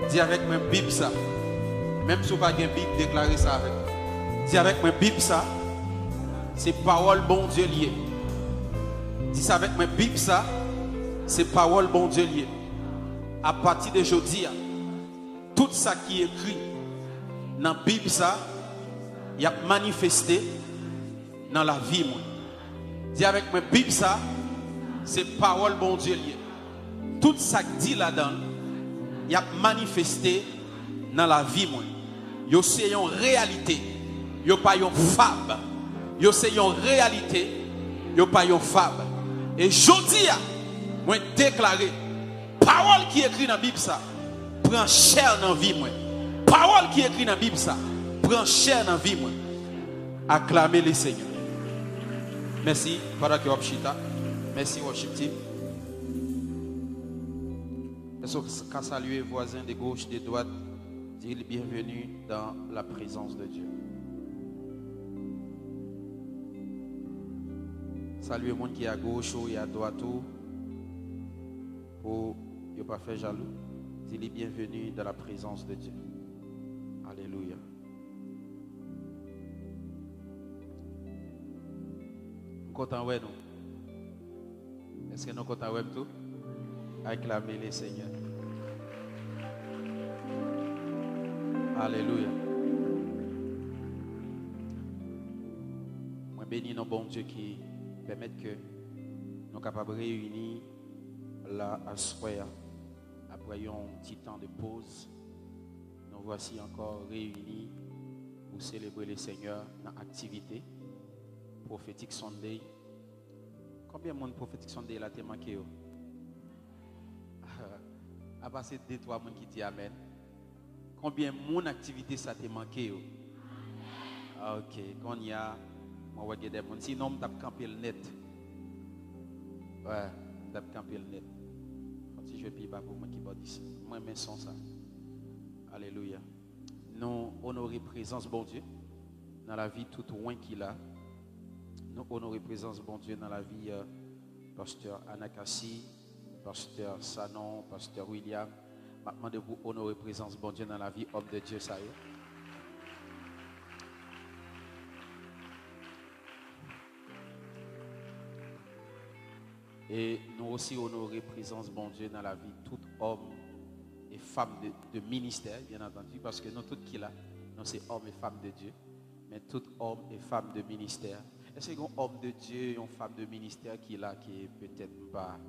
Dis avec moi, Bible ça. Même si vous n'avez pas de Bible, déclarez ça avec moi. Dis avec moi, Bible ça. C'est parole bon Dieu liée. Dis ça avec moi, Bible ça. C'est parole bon Dieu liée. À partir de aujourd'hui, tout ça qui est écrit dans la Bible ça, il a manifesté dans la vie. Moi. Dis avec moi, Bible ça, c'est parole bon Dieu liée. Tout ça qui dit là-dedans, il a manifesté dans la vie. Moi. Yo c'est une réalité. Yo pas une fable. Yo c'est une réalité. Yo pas une fable. Et jodi moi déclarer parole qui est écrite dans la Bible ça prend chair dans la vie moi. Parole qui est écrite dans la Bible ça prend chair dans la vie moi. Acclamez les Seigneurs. Merci pendant que Wapchita. Merci worship team. Est-ce qu'à saluer voisins de gauche, de droite, dire bienvenue dans la présence de Dieu. Saluer le monde qui est à gauche ou à droite pour ne pas faire jaloux. Dis-lui bienvenue dans la présence de Dieu. Alléluia. Nous comptons ouais nous. Est-ce que nous comptons ouais tout? Acclamez les Seigneurs. Alléluia. Moi bénis nos bons Dieu qui permettent que nous soyons capables de réunir là à soir après un petit temps de pause. Nous voici encore réunis pour célébrer le Seigneur dans l'activité prophétique Sunday. Combien de monde prophétique Sunday là t'es manqué? À passer 2-3 personnes qui disent Amen. Combien de mon activité ça t'a manqué? Ok, quand il y a moi des gens sinon on tape camper le net. Ouais, on tape camper le net. Quand je vais pas pour moi qui va dire moi mais sans ça. Alléluia. Nous honorer présence bon Dieu dans la vie tout loin qu'il a. Nous honorer présence bon Dieu dans la vie pasteur Anakasi, pasteur Sanon, pasteur William. Maintenant de vous honorer présence bon Dieu dans la vie homme de Dieu ça y est. Et nous aussi honorer présence bon Dieu dans la vie tout homme et femme de ministère, bien entendu, parce que nous tous qui là, nous c'est hommes et femmes de Dieu, mais tout homme et femme de ministère. Est-ce qu'il y a un homme de Dieu et une femme de ministère qui est là, qui est peut-être pas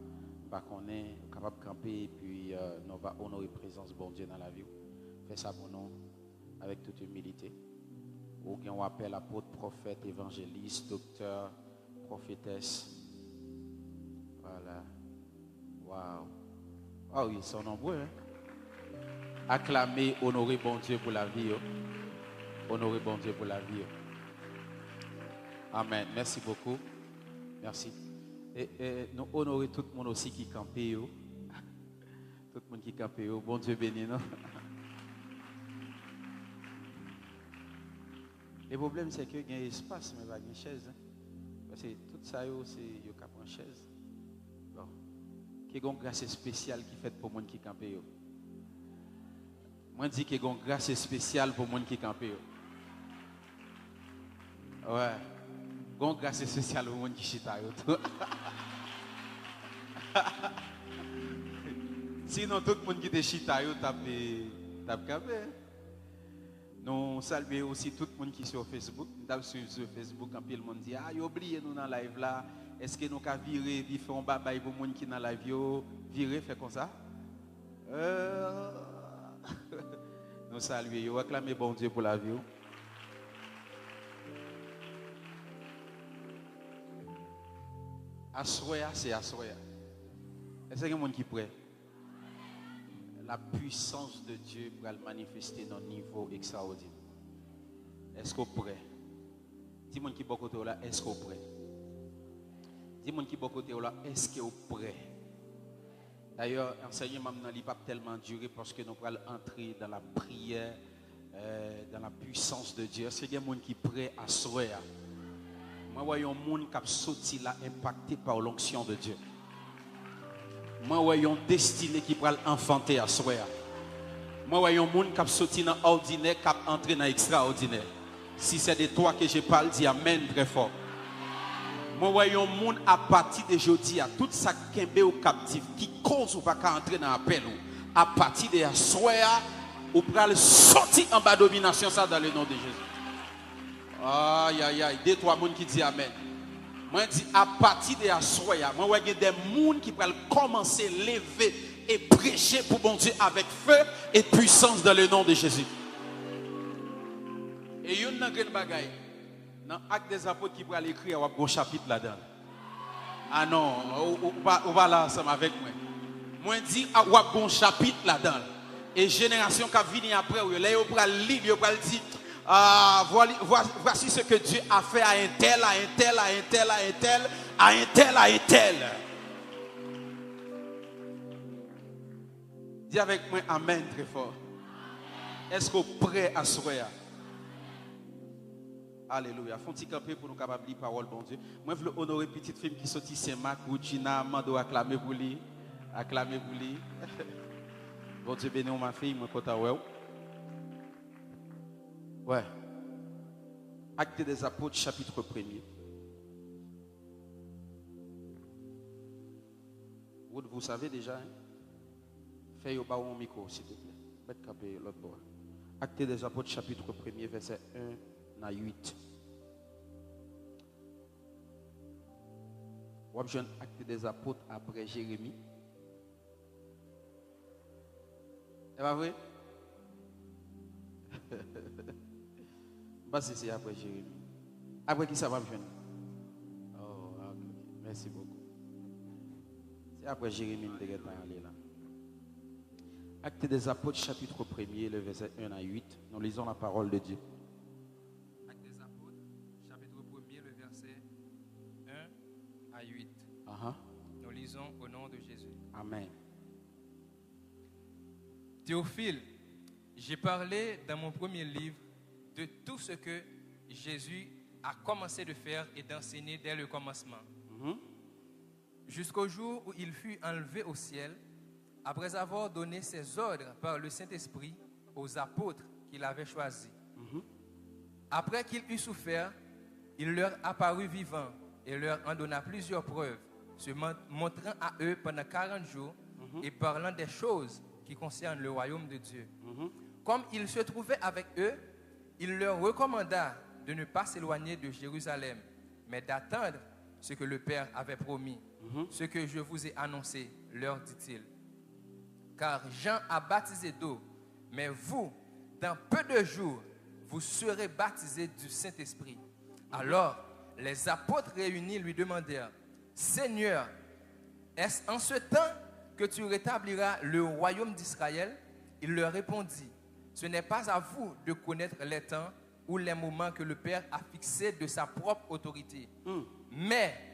qu'on est capable de camper, et puis nous va honorer présence bon Dieu dans la vie. Fais ça pour nous avec toute humilité. Ou bien on appelle apôtre, prophète, évangéliste, docteur, prophétesse. Voilà. Waouh. Ah oui, ils sont nombreux. Hein? Acclamer, honorer bon Dieu pour la vie. Honorer bon Dieu pour la vie. Amen. Merci beaucoup. Merci. Et nous honorer tout le monde aussi qui campe. Tout le monde qui campe. Bon Dieu béni, non? Le problème, c'est qu'il y a un espace, mais il y a une chaise. Hein? Parce que tout ça, c'est une chaise. Qu'il y a une grâce spéciale qui fait pour les gens qui campent. Moi, je dis qu'il y a une grâce spéciale pour les gens qui campent. Ouais. Une grâce spéciale pour les gens qui chita. Sinon, tout le monde qui est chita, tape campé. Nous saluons aussi tout le monde qui est sur Facebook. Nous avons sur Facebook, quand le monde dit, ah, oubliez nous dans la live là. Est-ce que nous avons viré, faire un babaye pour les gens qui sont dans la live, virer, faire comme ça? Nous saluons, nous acclamons bon Dieu pour la vie. Assoya, c'est assoya. Est-ce qu'il y a des gens qui sont prêts? La puissance de Dieu pour le manifester dans un niveau extraordinaire. Est-ce que vous êtes prêts? Dis-moi qui est beaucoup de là, est-ce que vous êtes prêts? Dis-moi qui est beaucoup de là, est-ce que vous êtes prêts? D'ailleurs, l'enseignement n'a pas tellement duré parce que nous allons entrer dans la prière, dans la puissance de Dieu. Est-ce qu'il y a des gens qui sont prêts à sourire? Moi, je vois un monde qui a sauté là, impacté par l'onction de Dieu. Moi, voyons destinée qui pourra enfanter à soi. Moi, il y a un monde qui a sorti dans l'ordinaire, qui a entré dans l'extraordinaire. Si c'est de toi que je parle, dis Amen très fort. Moi, il y a un monde à partir de jeudi, à tout ça qui est au captif, qui cause ou pas entrer dans l'appel. À partir de la soirée, ou pour sortir en bas de domination, ça dans le nom de Jésus. Aïe, aïe, aïe. Deux, trois personnes qui disent Amen. Moi, je dis à partir de la soirée, moi, il y a des gens qui peuvent commencer à lever et prêcher pour bon Dieu avec feu et puissance dans le nom de Jésus. Et il y a une bagaille. Dans l'acte des apôtres qui pourrait l'écrire, il y a un chapitre là-dedans. Ah non, on va là ensemble avec moi. Moi, je dis, il y a un chapitre là-dedans. Et génération qui vient après, là, on pourra lire, on pourra dire, voici ce que Dieu a fait à un tel, à un tel, à un tel, à un tel, à un tel, à un tel. Dis avec moi Amen très fort. Est-ce que vous êtes prêt à sourire? Alléluia. Font-ils camper pour nous capables de lire parole, bon Dieu. Moi, je veux honorer une petite fille qui sortit Saint-Marc, Gina, Mando, acclamer pour lui. Acclamer pour lui. Bon Dieu bénis ma fille, moi, content, ouais. Ouais. Acte des Apôtres, chapitre 1er. Vous savez déjà, hein? Faites au bas au micro, s'il te plaît. Mettez capé l'autre bord. Acte des Apôtres, chapitre 1er, verset 1 à 8. Vous avez un acte des Apôtres après Jérémie. C'est pas vrai? Parce que c'est après Jérémie. Après qui ça va me joindre? Oh, ok. Merci beaucoup. C'est après Jérémie que je vais aller là. Acte des Apôtres, chapitre 1er, le verset 1 à 8. Nous lisons la parole de Dieu. Acte des Apôtres, chapitre 1er, le verset 1 à 8. Nous lisons au nom de Jésus. Amen. Théophile, j'ai parlé dans mon premier livre de tout ce que Jésus a commencé de faire et d'enseigner dès le commencement. Jusqu'au jour où il fut enlevé au ciel, après avoir donné ses ordres par le Saint-Esprit aux apôtres qu'il avait choisis. Après qu'il eut souffert, il leur apparut vivant et leur en donna plusieurs preuves, se montrant à eux pendant 40 jours et parlant des choses qui concernent le royaume de Dieu. Comme il se trouvait avec eux, il leur recommanda de ne pas s'éloigner de Jérusalem, mais d'attendre ce que le Père avait promis, ce que je vous ai annoncé, leur dit-il. Car Jean a baptisé d'eau, mais vous, dans peu de jours, vous serez baptisés du Saint-Esprit. Alors, les apôtres réunis lui demandèrent, Seigneur, est-ce en ce temps que tu rétabliras le royaume d'Israël? Il leur répondit, ce n'est pas à vous de connaître les temps ou les moments que le Père a fixés de sa propre autorité. Mais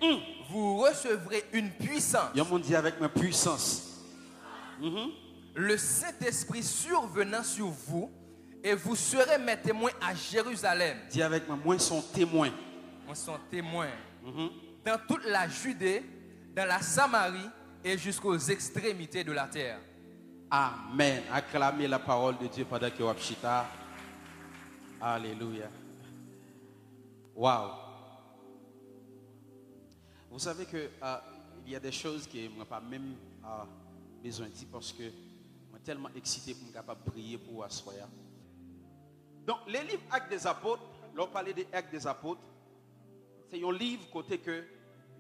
vous recevrez une puissance. Il y a un monde dit avec ma puissance. Le Saint-Esprit survenant sur vous, et vous serez mes témoins à Jérusalem. Dis avec moi son témoin. Moi son témoin. Dans toute la Judée, dans la Samarie et jusqu'aux extrémités de la terre. Amen. Acclamez la parole de Dieu pendant que vous chita. Alléluia. Wow. Vous savez que il y a des choses que je n'ai pas même besoin de dire parce que je suis tellement excité pour être capable de prier pour asseoir. Donc, les livres Actes des Apôtres, l'on parlait des Actes des Apôtres, c'est un livre côté que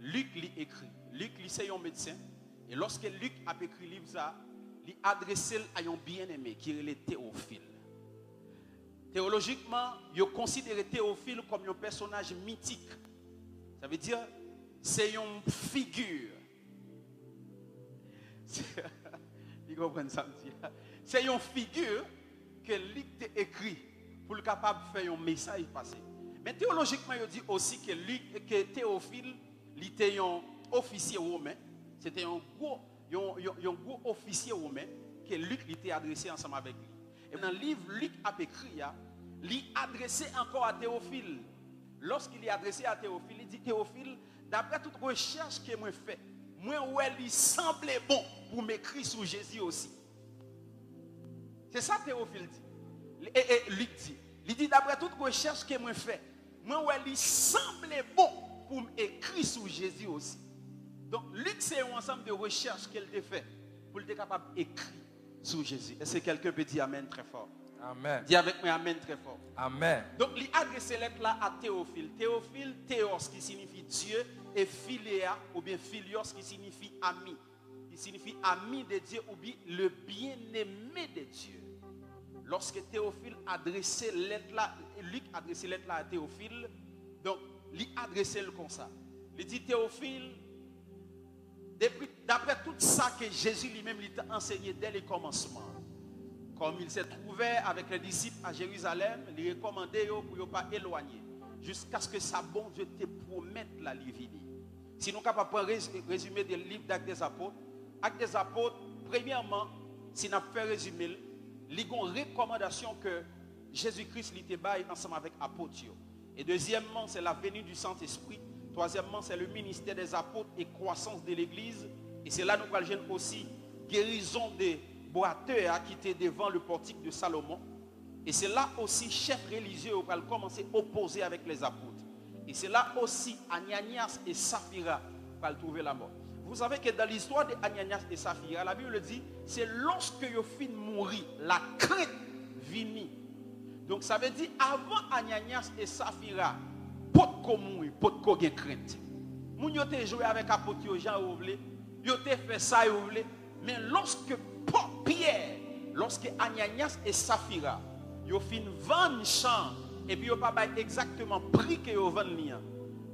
Luc l'a écrit. Luc, c'est un médecin. Et lorsque Luc a écrit le livre, il a adressé à un bien-aimé qui est le Théophile. Théologiquement, il considère Théophile comme un personnage mythique. Ça veut dire, c'est une figure. Vous comprenez ça? C'est une figure que Luc a écrit pour le capable de faire un message passé. Mais théologiquement, il dit aussi que Théophile était un officier romain. C'était un gros officier romain que Luc était adressé ensemble avec lui. Et dans le livre, Luc a écrit, il adressé encore à Théophile. Lorsqu'il est adressé à Théophile, il dit Théophile, d'après toute recherche que moi fait, moi, il semblait bon pour m'écrire sur Jésus aussi. C'est ça Théophile dit. Et Luc dit. Il dit d'après toute recherche que moi fait, moi ouais, il semblait bon pour m'écrire sur Jésus aussi. Donc Luc c'est un ensemble de recherches qu'elle a fait pour être capable d'écrire sur Jésus. Est-ce que quelqu'un peut dire amen très fort? Amen. Dis avec moi amen très fort. Amen. Donc il a adressé lettre là à Théophile. Théophile, théos qui signifie Dieu et philéa ou bien philios qui signifie ami. Qui signifie ami de Dieu ou bien le bien-aimé de Dieu. Lorsque Théophile adressait lettre là, Luc adressait lettre là à Théophile, donc il adressait le comme ça. Il dit Théophile, d'après tout ça que Jésus lui-même lui a enseigné dès le commencement, comme il s'est trouvé avec les disciples à Jérusalem, il recommandait pour ne pas éloigner, jusqu'à ce que sa bon Dieu te promette la livre. Si nous sommes capables de résumer des livres d'Actes des Apôtres, Actes des Apôtres, premièrement, si nous fait résumer, il y a une recommandation que Jésus-Christ lui baille ensemble avec l'apôtre. Et deuxièmement, c'est la venue du Saint-Esprit. Troisièmement, c'est le ministère des apôtres et croissance de l'Église. Et c'est là que nous allons aussi guérison des boiteux qui étaient devant le portique de Salomon. Et c'est là aussi chef religieux qui va commencer à opposer avec les apôtres. Et c'est là aussi Ananias et Saphira qui vont trouver la mort. Vous savez que dans l'histoire d'Ananias et Saphira, la Bible dit, c'est lorsque ils finissent de mourir, la crainte vient. Donc ça veut dire, avant Ananias et Saphira, pas de mourir, pas de crainte. Moun yo te joué avec apôtre Jean ou vle, yo te fait ça ou vle, mais lorsque Pierre, lorsque Ananias et Saphira, yo fin vendre champ et puis yo pas exactement prix que yo vendre lien,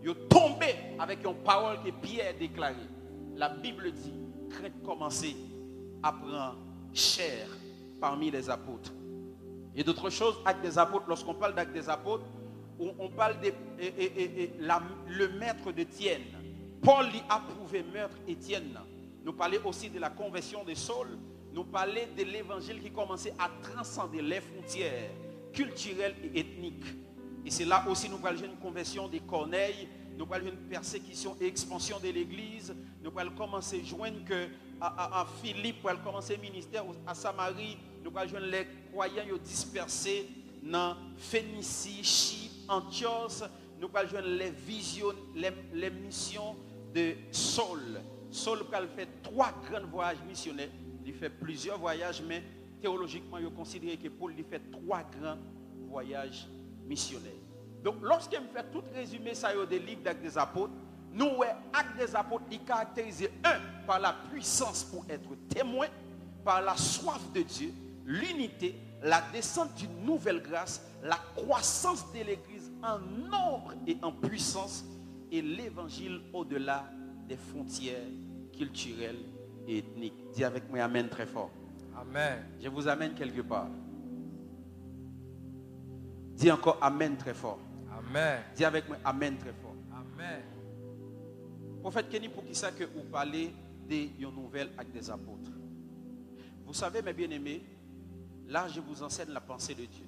yo tombé avec une parole que Pierre déclaré. La Bible dit, crainte commencer à prendre chair parmi les apôtres. Et d'autres choses, actes des apôtres, lorsqu'on parle d'actes des apôtres, on parle de le maître d'Étienne. Paul lui a prouvé meurtre Étienne. Nous parlons aussi de la conversion de Saul. Nous parlons de l'évangile qui commençait à transcender les frontières culturelles et ethniques. Et c'est là aussi nous parlons d'une conversion de Corneille. Nous parlons d'une persécution et expansion de l'église. Nous parlons commencer à joindre que à Philippe, pour commencer le ministère à Samarie. Nous parlons joindre les croyants dispersés dans Phénicie, Chypre, Antioche. Nous parlons joindre les visions, les missions de Saul. Saul a fait 3 grands voyages missionnaires. Il fait plusieurs voyages, mais théologiquement, il considère que Paul il fait 3 grands voyages missionnaires. Donc, lorsqu'il me fait tout résumé ça des livres d'Actes des Apôtres, nous, Actes des Apôtres, il caractérise par la puissance pour être témoin, par la soif de Dieu, l'unité, la descente d'une nouvelle grâce, la croissance de l'Église en nombre et en puissance, et l'évangile au-delà des frontières culturelles et ethniques. Dis avec moi amen très fort. Amen. Je vous amène quelque part. Dis encore amen très fort. Amen. Dis avec moi amen très fort. Amen. Prophète Kenny, pour qui ça que vous parlez des nouvelles actes des apôtres? Vous savez, mes bien-aimés, là je vous enseigne la pensée de Dieu.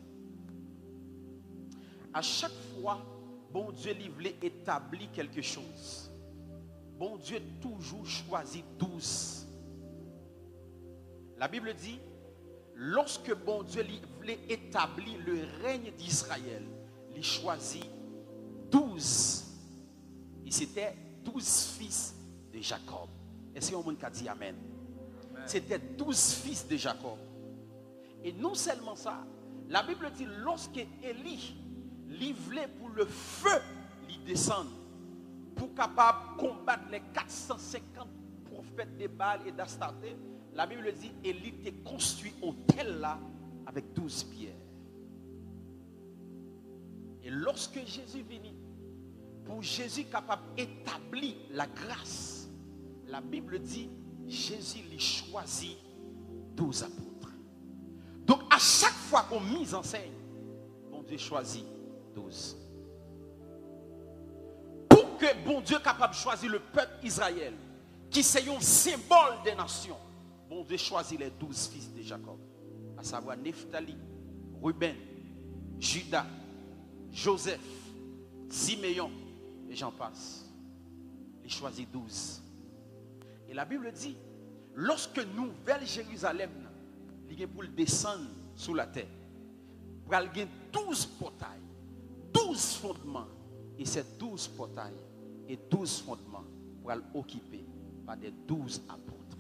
À chaque fois, bon Dieu lui voulait établir quelque chose. Bon Dieu toujours choisit 12. La Bible dit, lorsque bon Dieu voulait établir le règne d'Israël, il choisit 12. Et c'était 12 fils de Jacob. Est-ce qu'il y a un monde qui a dit amen? C'était 12 fils de Jacob. Et non seulement ça, la Bible dit, lorsque Élie livré pour le feu, il descend pour capable combattre les 450 prophètes de Baal et d'Astarté. La Bible dit, Élie était construit un tel là avec 12 pierres. Et lorsque Jésus venu, pour Jésus capable d'établir la grâce, la Bible dit, Jésus lui choisit 12 apôtres. Donc à chaque fois qu'on mise en scène, bon Dieu choisit 12. Pour que bon Dieu capable de choisir le peuple Israël, qui c'est un symbole des nations, bon Dieu choisit les 12 fils de Jacob, à savoir Nephtali, Ruben, Judas, Joseph, Siméon, et j'en passe. Il choisit 12. Et la Bible dit, lorsque Nouvelle Jérusalem, il est pour descendre sous la terre. Pour avoir 12 portails, 12 fondements. Et ces 12 portails et 12 fondements pour être occupés par des 12 apôtres.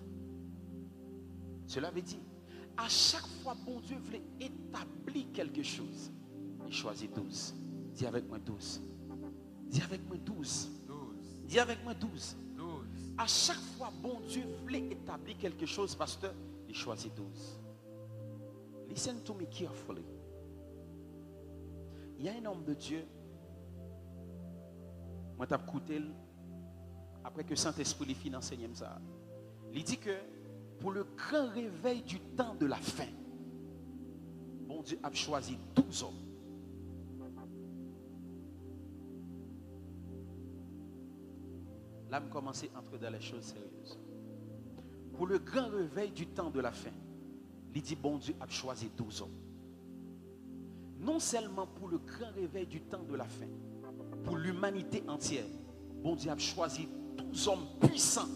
Cela veut dire, à chaque fois bon Dieu voulait établir quelque chose, il choisit 12. Dis avec moi 12. Dis avec moi 12. 12. Dis avec moi 12. 12. À chaque fois bon Dieu voulait établir quelque chose, pasteur, il choisit 12. Listen to me carefully. Il y a un homme de Dieu. Moi, je t'ai écouté après que Saint-Esprit finit d'enseigner ça. Il dit que pour le grand réveil du temps de la fin, bon Dieu a choisi 12 hommes. Là, je commence à entrer dans les choses sérieuses. Pour le grand réveil du temps de la fin, il dit bon Dieu a choisi 12 hommes. Non seulement pour le grand réveil du temps de la fin, pour l'humanité entière, bon Dieu a choisi 12 hommes puissants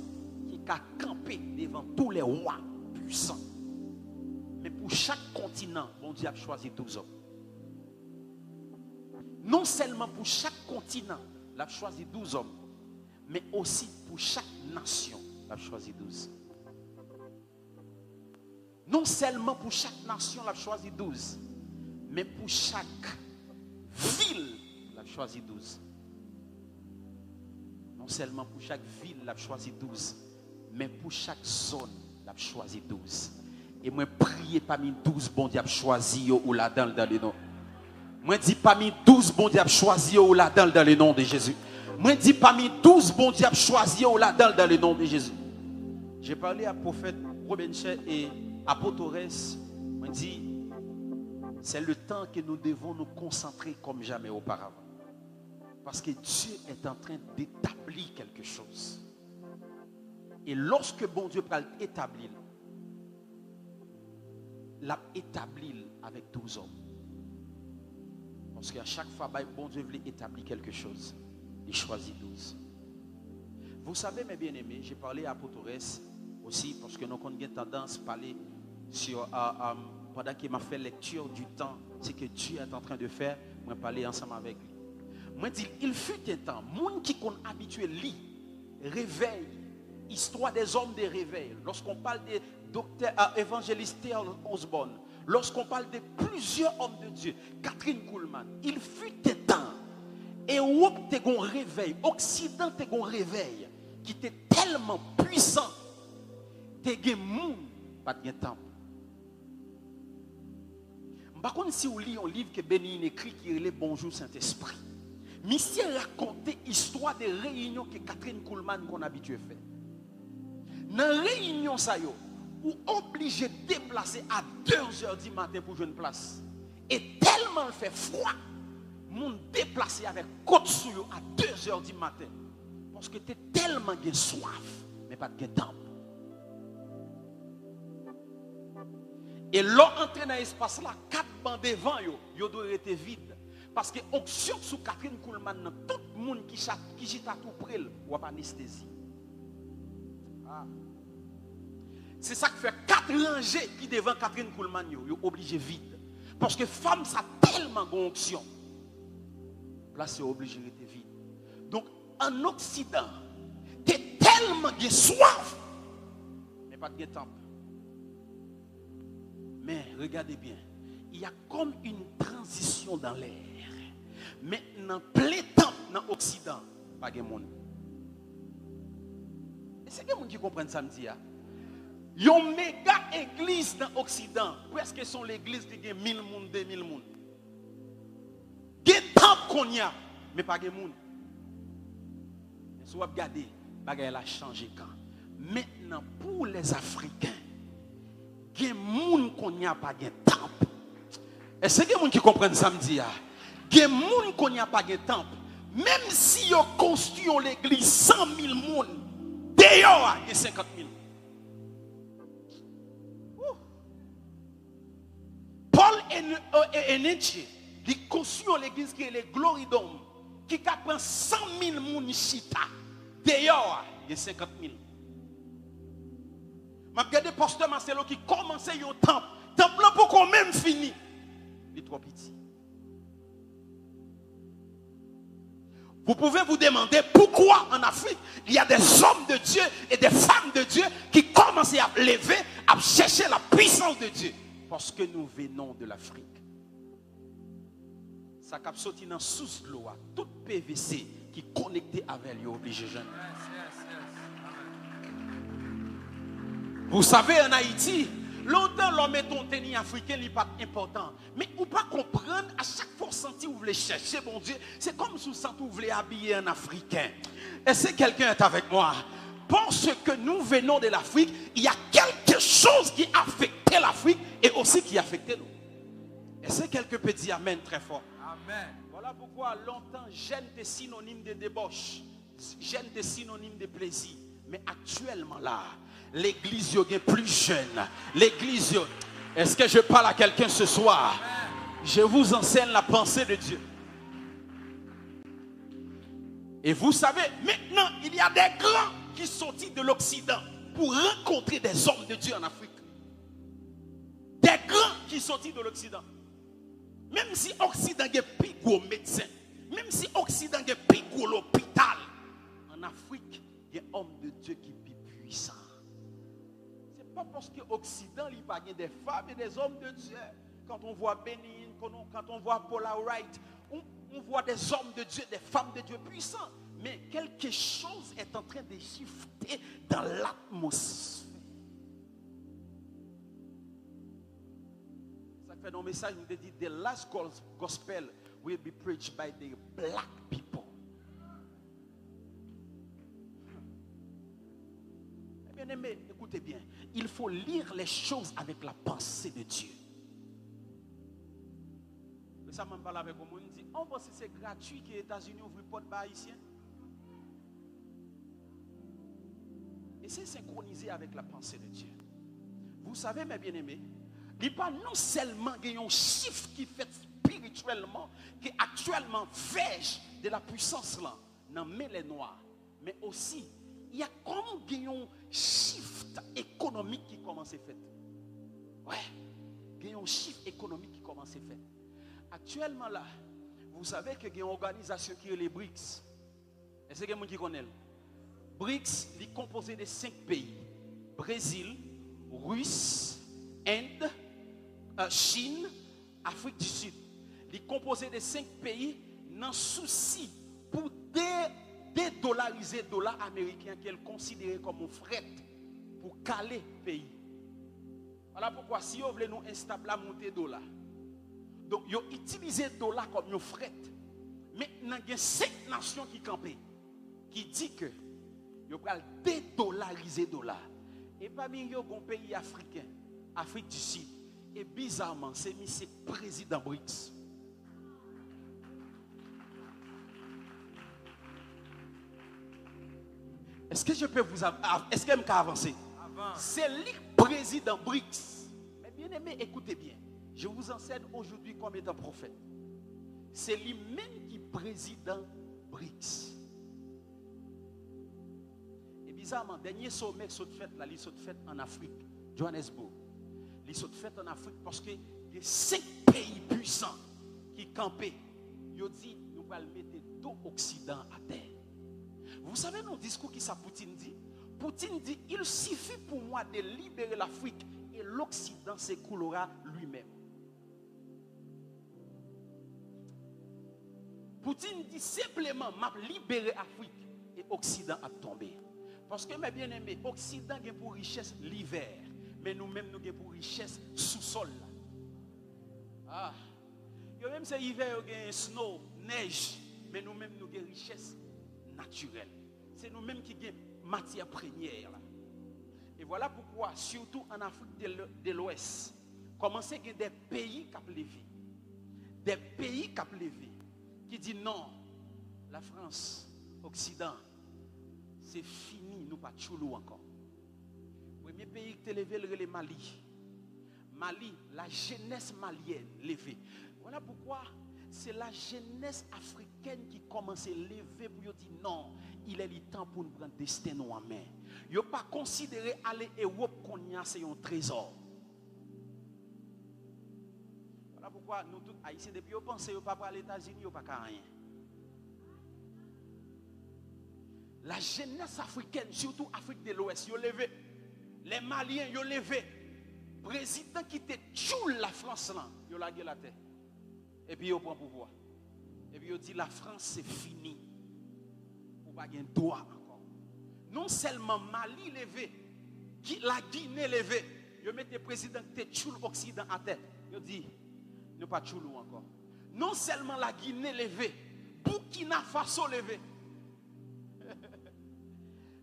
qui ont campé devant tous les rois puissants. Mais pour chaque continent, bon Dieu a choisi 12 hommes. Non seulement pour chaque continent, il a choisi 12 hommes, mais aussi pour chaque nation, il a choisi 12. Non seulement pour chaque nation, il a choisi 12, mais pour chaque ville, il a choisi 12. Non seulement pour chaque ville, il a choisi 12, mais pour chaque zone, il a choisi 12. Et moi, prier parmi 12, bon Dieu a choisi ou là dans le nom. Moi, dis parmi 12, bon Dieu a choisi ou là dans le nom de Jésus. Moi, dis parmi 12, bon Dieu a choisi ou là dans le nom de Jésus. J'ai parlé à prophète Robinche et apôtre Torres. Moi, dis, c'est le temps que nous devons nous concentrer comme jamais auparavant. Parce que Dieu est en train d'établir quelque chose. Et lorsque bon Dieu va l'établir, l'a établi avec 12 hommes. Parce qu'à chaque fois, bon Dieu veut établir quelque chose. Il choisit 12. Vous savez, mes bien-aimés, j'ai parlé à Apôtres aussi, parce que nous avons tendance à parler sur, pendant qu'il m'a fait lecture du temps, ce que Dieu est en train de faire, moi parler ensemble avec lui. Moi dis, il fut un temps, monde qui sont habitués lit, réveil, histoire des hommes de réveil. Lorsqu'on parle de docteur évangéliste Osborne, lorsqu'on parle de plusieurs hommes de Dieu, Catherine Kuhlman, il fut un temps, Europe te gon réveil, Occident te gon réveil, qui était tellement puissant, te gen moun, pas de temple. Par contre, si vous lisez un livre que Bénin écrit qui est le Bonjour Saint-Esprit, Monsieur racontait l'histoire des réunions que Catherine Kuhlman qu'on a habitué à faire. Dans la réunion, ça yo, ou obligé de déplacer à 2h du matin pour jouer une place. Et tellement il fait froid, moun déplacé avec côte sous yo à 2h du matin. Parce que tu es tellement soif, mais pas de temps. Et l'entrée dans l'espace là, 4 bancs devant yo doit être vide. Parce que onction sous Catherine Kuhlman, tout le monde qui chita tout près, ou a pas anesthésie. C'est ça qui fait 4 rangées qui devant Catherine Kuhlman, yo obligé vide. Parce que femme ça tellement onction. Là c'est obligé d'être vide. Donc en Occident, tu es tellement soif, mais pas de temps. Mais regardez bien, il y a comme une transition dans l'air. Mais dans plein temps dans l'Occident, pas de monde. Et c'est que les gens qui comprennent ça me dit. Il y a une méga église dans l'Occident, presque sont l'église qui a 1000 personnes, 2000 personnes. Il y a des temps qu'on y a, mais pas de monde. Mais si vous regardez, bagay a changé quand. Maintenant, pour les Africains, il y a des gens qu'on n'y a pas de temple. Est-ce que les gens qui comprennent ça me dit? Il y a des gens qu'on n'y a pas de temple. Même si ils construisent l'église 100 000 personnes, d'ailleurs, il y a 50 000. Paul et Nietzsche, ils construisent l'église qui est le Gloridome, qui prend 100 000 personnes chita. D'ailleurs, il y a 50 000. Je regarde le pasteur Marcelo qui commençait au temple. Le temple pour qu'on même fait. fini, il est trop petit. Vous pouvez vous demander pourquoi en Afrique, il y a des hommes de Dieu et des femmes de Dieu qui commencent à lever, à chercher la puissance de Dieu. Parce que nous venons de l'Afrique. Ça cap sorti dans sous l'eau, tout PVC qui est connecté avec lui obligé jeune. Vous savez, en Haïti, longtemps l'homme est un tennis africain n'est pas important. Mais vous pas comprendre, à chaque fois senti vous voulez chercher, bon Dieu, c'est comme si vous sentez vous voulez habiller un Africain. Est-ce que quelqu'un est avec moi? Parce que nous venons de l'Afrique, il y a quelque chose qui affecte l'Afrique et aussi qui affecte nous. Est-ce que quelqu'un peut dire amen très fort? Amen. Voilà pourquoi longtemps gêne était synonyme de débauche, gêne était synonyme de plaisir. Mais actuellement là, l'église est plus jeune. L'église, est-ce que je parle à quelqu'un ce soir? Je vous enseigne la pensée de Dieu. Et vous savez, maintenant, il y a des grands qui sont sortis de l'Occident pour rencontrer des hommes de Dieu en Afrique. Des grands qui sont sortis de l'Occident. Même si l'Occident est plus gros médecin, même si l'Occident est plus gros l'hôpital, en Afrique, il y a des hommes de Dieu qui sont puissants. Ce n'est pas parce que l'Occident il pas des femmes et des hommes de Dieu. Quand on voit Benin, quand on voit Paula Wright, on voit des hommes de Dieu, des femmes de Dieu puissants. Mais quelque chose est en train de shifter dans l'atmosphère. Ça fait dans le message, il nous dit, the last gospel will be preached by the black people. Bien aimé, écoutez bien, il faut lire les choses avec la pensée de Dieu. Mais ça m'a parlé avec moi, il dit, on voit si c'est gratuit que les États-Unis ouvrent une porte haïtien. Et c'est synchronisé avec la pensée de Dieu. Vous savez, mes bien-aimés, il n'y a pas non seulement un chiffre qui fait spirituellement, qui actuellement verge de la puissance là, dans les noirs, mais aussi, il y a comme un shift économique qui commence à faire. Ouais, il y a un shift économique qui commence à faire. Actuellement là, vous savez qu'il y a une organisation qui est les BRICS. Est-ce qu'il y a quelqu'un qui connaît? BRICS est composé de 5 pays. Brésil, Russie, Inde, Chine, Afrique du Sud. Il est composé de 5 pays dans souci pour dédollariser le dollar américain qu'elle considère comme un fret pour caler le pays. Voilà pourquoi si vous voulez nous installer la montée de dollar. Donc, ils ont utilisé le dollar comme un fret. Maintenant, il y a 5 nations qui campent, qui disent que ils vont dédollariser le dollar. Et parmi eux, un pays africain, Afrique du Sud. Et bizarrement, c'est mis ce président BRICS. Est-ce que je peux vous est-ce que je peux avancer? C'est le président BRICS. Mais bien aimé, écoutez bien. Je vous enseigne aujourd'hui comme étant prophète. C'est lui-même qui est président BRICS. Et bizarrement, dernier sommet qui fait là, il s'est fait en Afrique, Johannesburg. Il s'est fait en Afrique parce que il y a 5 pays puissants qui campaient. Ils ont dit, nous allons mettre tout l'Occident à terre. Vous savez nos discours qui ça Poutine dit? Poutine dit, il suffit pour moi de libérer l'Afrique et l'Occident s'écoulera lui-même. Poutine dit simplement, m'a libéré l'Afrique et l'Occident a tombé. Parce que mes bien-aimés, l'Occident a pour richesse l'hiver, mais nous-mêmes nous avons pour richesse sous-sol. Ah, même c'est l'hiver, il y a snow, neige, mais nous-mêmes nous avons richesse naturelle. C'est nous-mêmes qui avons matière première. Là. Et voilà pourquoi, surtout en Afrique de l'Ouest, commencez à des pays qui ont levé. Des pays qui ont levé. Qui disent non, la France, Occident, c'est fini, nous pas choulou encore. Le premier pays qui est levé, c'est le Mali. Mali, la jeunesse malienne levée. Voilà pourquoi c'est la jeunesse africaine qui commence à lever pour dire non, il est le temps pour nous prendre le destin en main. Ils n'ont pas considéré aller à Europe qu'on y a, c'est un trésor. Voilà pourquoi nous tous haïtiens depuis on pense pas pour les États-Unis, pas qu'à rien. La jeunesse africaine, surtout Afrique de l'Ouest, yo levé. Les Maliens yo levé. Président qui te tchoule la France là, yo la la terre. Et puis yo prend pouvoir. Et puis yo dit la France c'est fini. Ou pas gen droit encore. Non seulement Mali levé, la Guinée levé, yo mette président qui te tchoule Occident à terre. Yo dit nous pas tchoulou encore. Non seulement la Guinée levé, Burkina Faso levé.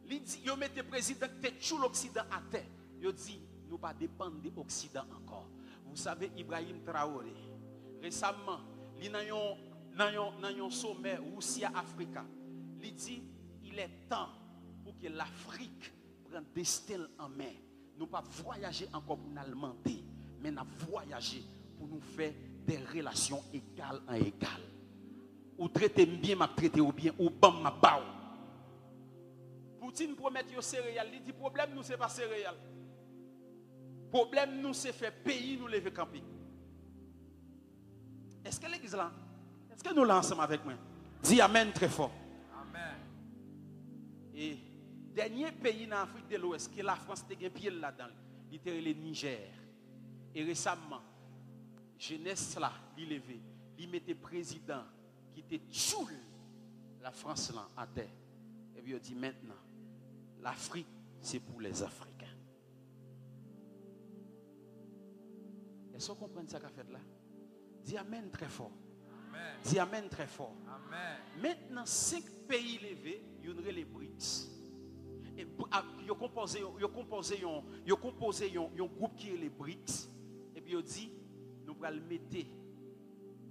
Il dit, yo mette président qui te tchoule l'Occident à terre. Yo dit, nous pas dépendre de l'Occident encore. Vous savez, Ibrahim Traoré, récemment, il dans un sommet Russie-Africa, il dit, il est temps pour que l'Afrique prenne destin en main. Nous pas voyager encore pour nous alimenter, mais nous voyager pour nous faire des relations égales en égales. Ou traiter bien, m'a traiter ou bien, ou bam m'a bao. Poutine promet yo céréales, il dit problème nous c'est pas céréales. Problème nous c'est faire pays nous lever camper. Est-ce que l'église là, est-ce que nous là ensemble avec moi? Dis amen très fort. Amen. Et dernier pays dans l'Afrique de l'Ouest que la France te gen pied là-dedans, c'est le Niger. Et récemment, jeunesse là, il levé, il mettait président qui était tchoul la France là à terre. Et puis il dit maintenant, l'Afrique c'est pour les Africains. Est-ce que vous comprenez ça qu'a fait là? Dis amen très fort. Amen. Dis amen très fort. Amen. Maintenant, 5 pays levés, il y a les BRICS. Et ils ont composé un groupe qui est les BRICS. Et puis ils dit, nous allons mettre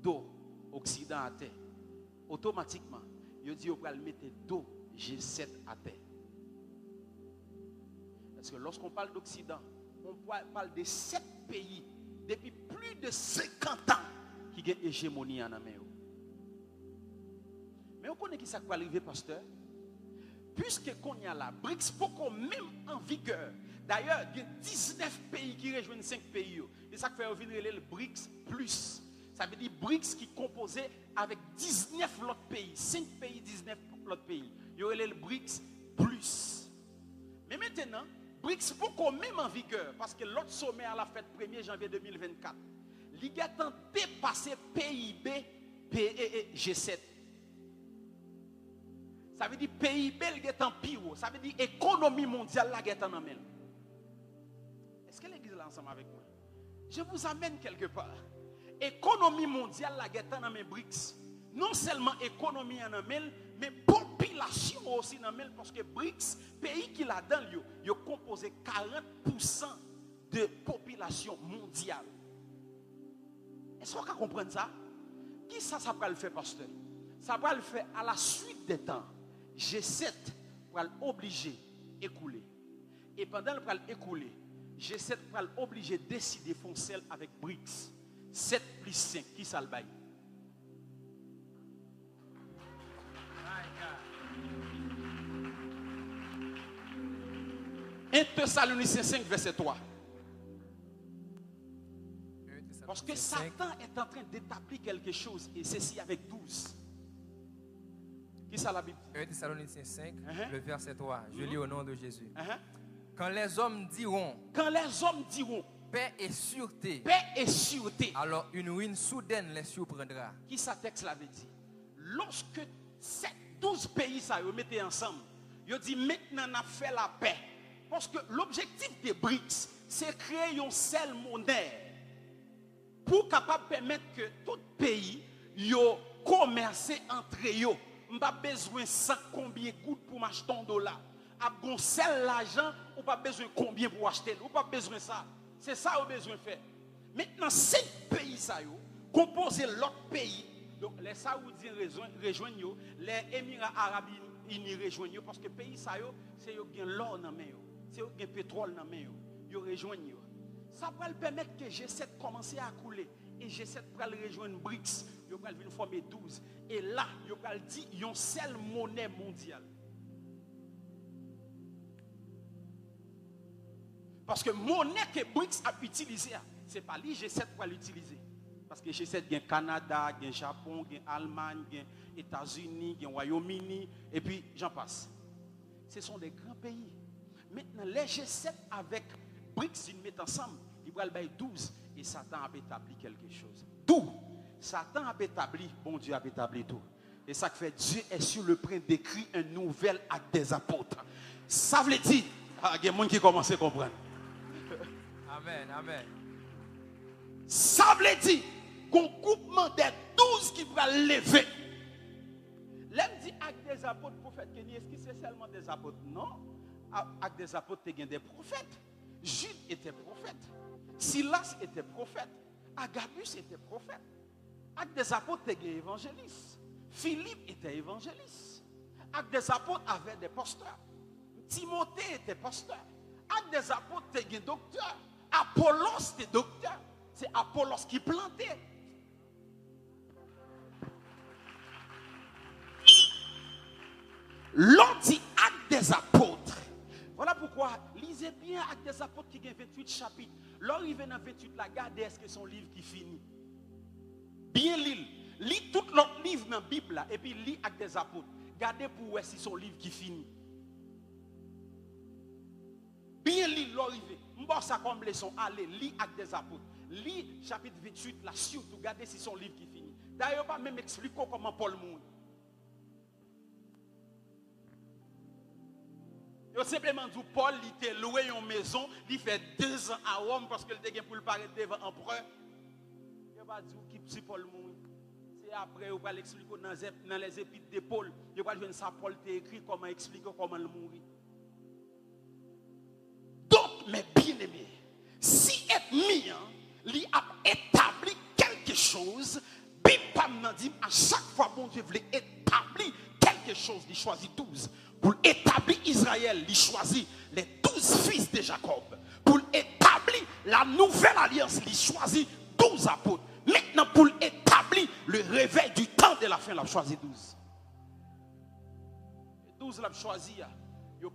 dos Occident à terre. Automatiquement, ils dit, nous allons mettre dos G7 à terre. Parce que lorsqu'on parle d'Occident, on parle de 7 pays depuis plus de 50 ans qui ont hégémonie en Amérique. Mais on connaît qui ça va arriver, pasteur? Puisque qu'on y a la BRICS, pour qu'on même en vigueur. D'ailleurs, il y a 19 pays qui rejoignent 5 pays. Et ça fait revenir le BRICS plus. Ça veut dire BRICS qui est composé avec 19 autres pays. 5 pays, 19 autres pays. Il y aurait le BRICS plus. Mais maintenant, BRICS pour qu'on même en vigueur, parce que l'autre sommet à la fête 1er janvier 2024, il a dépassé PIB G7. Ça veut dire PIB est en pire. Ça veut dire économie mondiale est en amène. Est-ce que l'église est ensemble avec moi? Je vous amène quelque part. Économie mondiale est en amène BRICS. Non seulement économie en amène, mais population aussi en amène. Parce que BRICS, pays qui là-dedans, il a composé 40% de population mondiale. Est-ce qu'on comprend ça? Qui ça va le faire, pasteur? Ça va le faire à la suite des temps. G7 va l'obliger écouler. Et pendant le va écouler, G7 va l'obliger décider foncer avec BRICS. 7 plus 5, qui ça le baille? Un Thessaloniciens 5, verset 3. Parce que Satan est en train d'établir quelque chose, et ceci avec 12. Qui ça la Bible dit? 1 Thessaloniciens 5, le verset 3. Je lis au nom de Jésus. Quand les hommes diront, paix et sûreté, alors une ruine soudaine les surprendra. Qui ça texte l'avait dit? Lorsque 12 pays ça ils mettent ensemble, ils disent maintenant on a fait la paix. Parce que l'objectif des BRICS, c'est créer une seule monnaie pour capable permettre que tout pays yo commercer entre eux. On pas besoin de combien de gouttes pour m'acheter $1. A bon seul l'argent, ou pas besoin de combien pour acheter, ou pas besoin de ça. C'est ça qu'on a besoin de faire. Maintenant, 5 pays ça yo composent l'autre pays. Donc les Saoudiens rejoignent, les Émirats Arabes Unis rejoignent parce que pays ça yo, c'est yo gain l'or dans main yo, c'est yo gain pétrole dans main yo. Yo rejoignent. Ça va permettre que G7 commence à couler et G7 va rejoindre BRICS. Yo va venir former 12 et là yo va dire une seule monnaie mondiale. Parce que monnaie que BRICS a utilisée, ce n'est pas l'G7 pour l'utiliser. Parce que chez cette, il y a Canada, il y a Japon, il y a Allemagne, il y a États-Unis, il y a Royaume-Uni, et puis j'en passe. Ce sont des grands pays. Maintenant, les G7 avec BRICS, ils mettent ensemble, ils vont le 12, et Satan a établi quelque chose. Tout. Satan a établi, bon Dieu a établi tout. Et ça fait Dieu est sur le point d'écrire un nouvel acte des apôtres. Ça veut dire, il y a des gens qui commencent à comprendre. Amen, amen. Ça veut dire qu'on groupement des 12 qui va lever. L'homme dit acte des apôtres, prophètes, est-ce que c'est seulement des apôtres? Non. Acte des apôtres, il y a des prophètes. Jude était prophète. Silas était prophète. Agabus était prophète. Acte des apôtres, il y a évangéliste. Philippe était évangéliste. Acte des apôtres avait des pasteurs. Timothée était pasteur. Acte des apôtres, il y a docteur. Apollos était docteur. C'est Apollos qui plantait. L'on dit acte des apôtres. Voilà pourquoi, lisez bien acte des apôtres qui a 28 chapitres. Lorsqu'il arrive dans 28, la gardez est-ce que son livre qui finit. Bien lire. Lis tout l'autre livre dans la Bible là, et puis lis acte des apôtres. Gardez pour voir si son livre qui finit. Bien lire l'arrivée. M'bon ça comme leçon. Allez, lis acte des apôtres. Lis chapitre 28 là, surtout. Gardez si son livre qui finit. D'ailleurs, pas même expliquer comment Paul mourit. Yo simplement dit Paul il était loué une maison, il fait 2 ans à Rome parce que le était pour le paraître devant l'empereur. Il va dire qui si Paul mourit. C'est après on va l'expliquer dans les épîtres de Paul. Il va dire ça Paul t'a écrit comment expliquer comment il mourit. Donc mes bien-aimés, si ennemi lui a établi quelque chose, Bible dit à chaque fois bon Dieu voulait établir quelque chose, il choisit 12. Pour établir Israël, il choisit les 12 fils de Jacob. Pour établir la nouvelle alliance, il choisit 12 apôtres. Maintenant, pour établir le réveil du temps de la fin, il a choisi 12. Les 12 il a choisi, il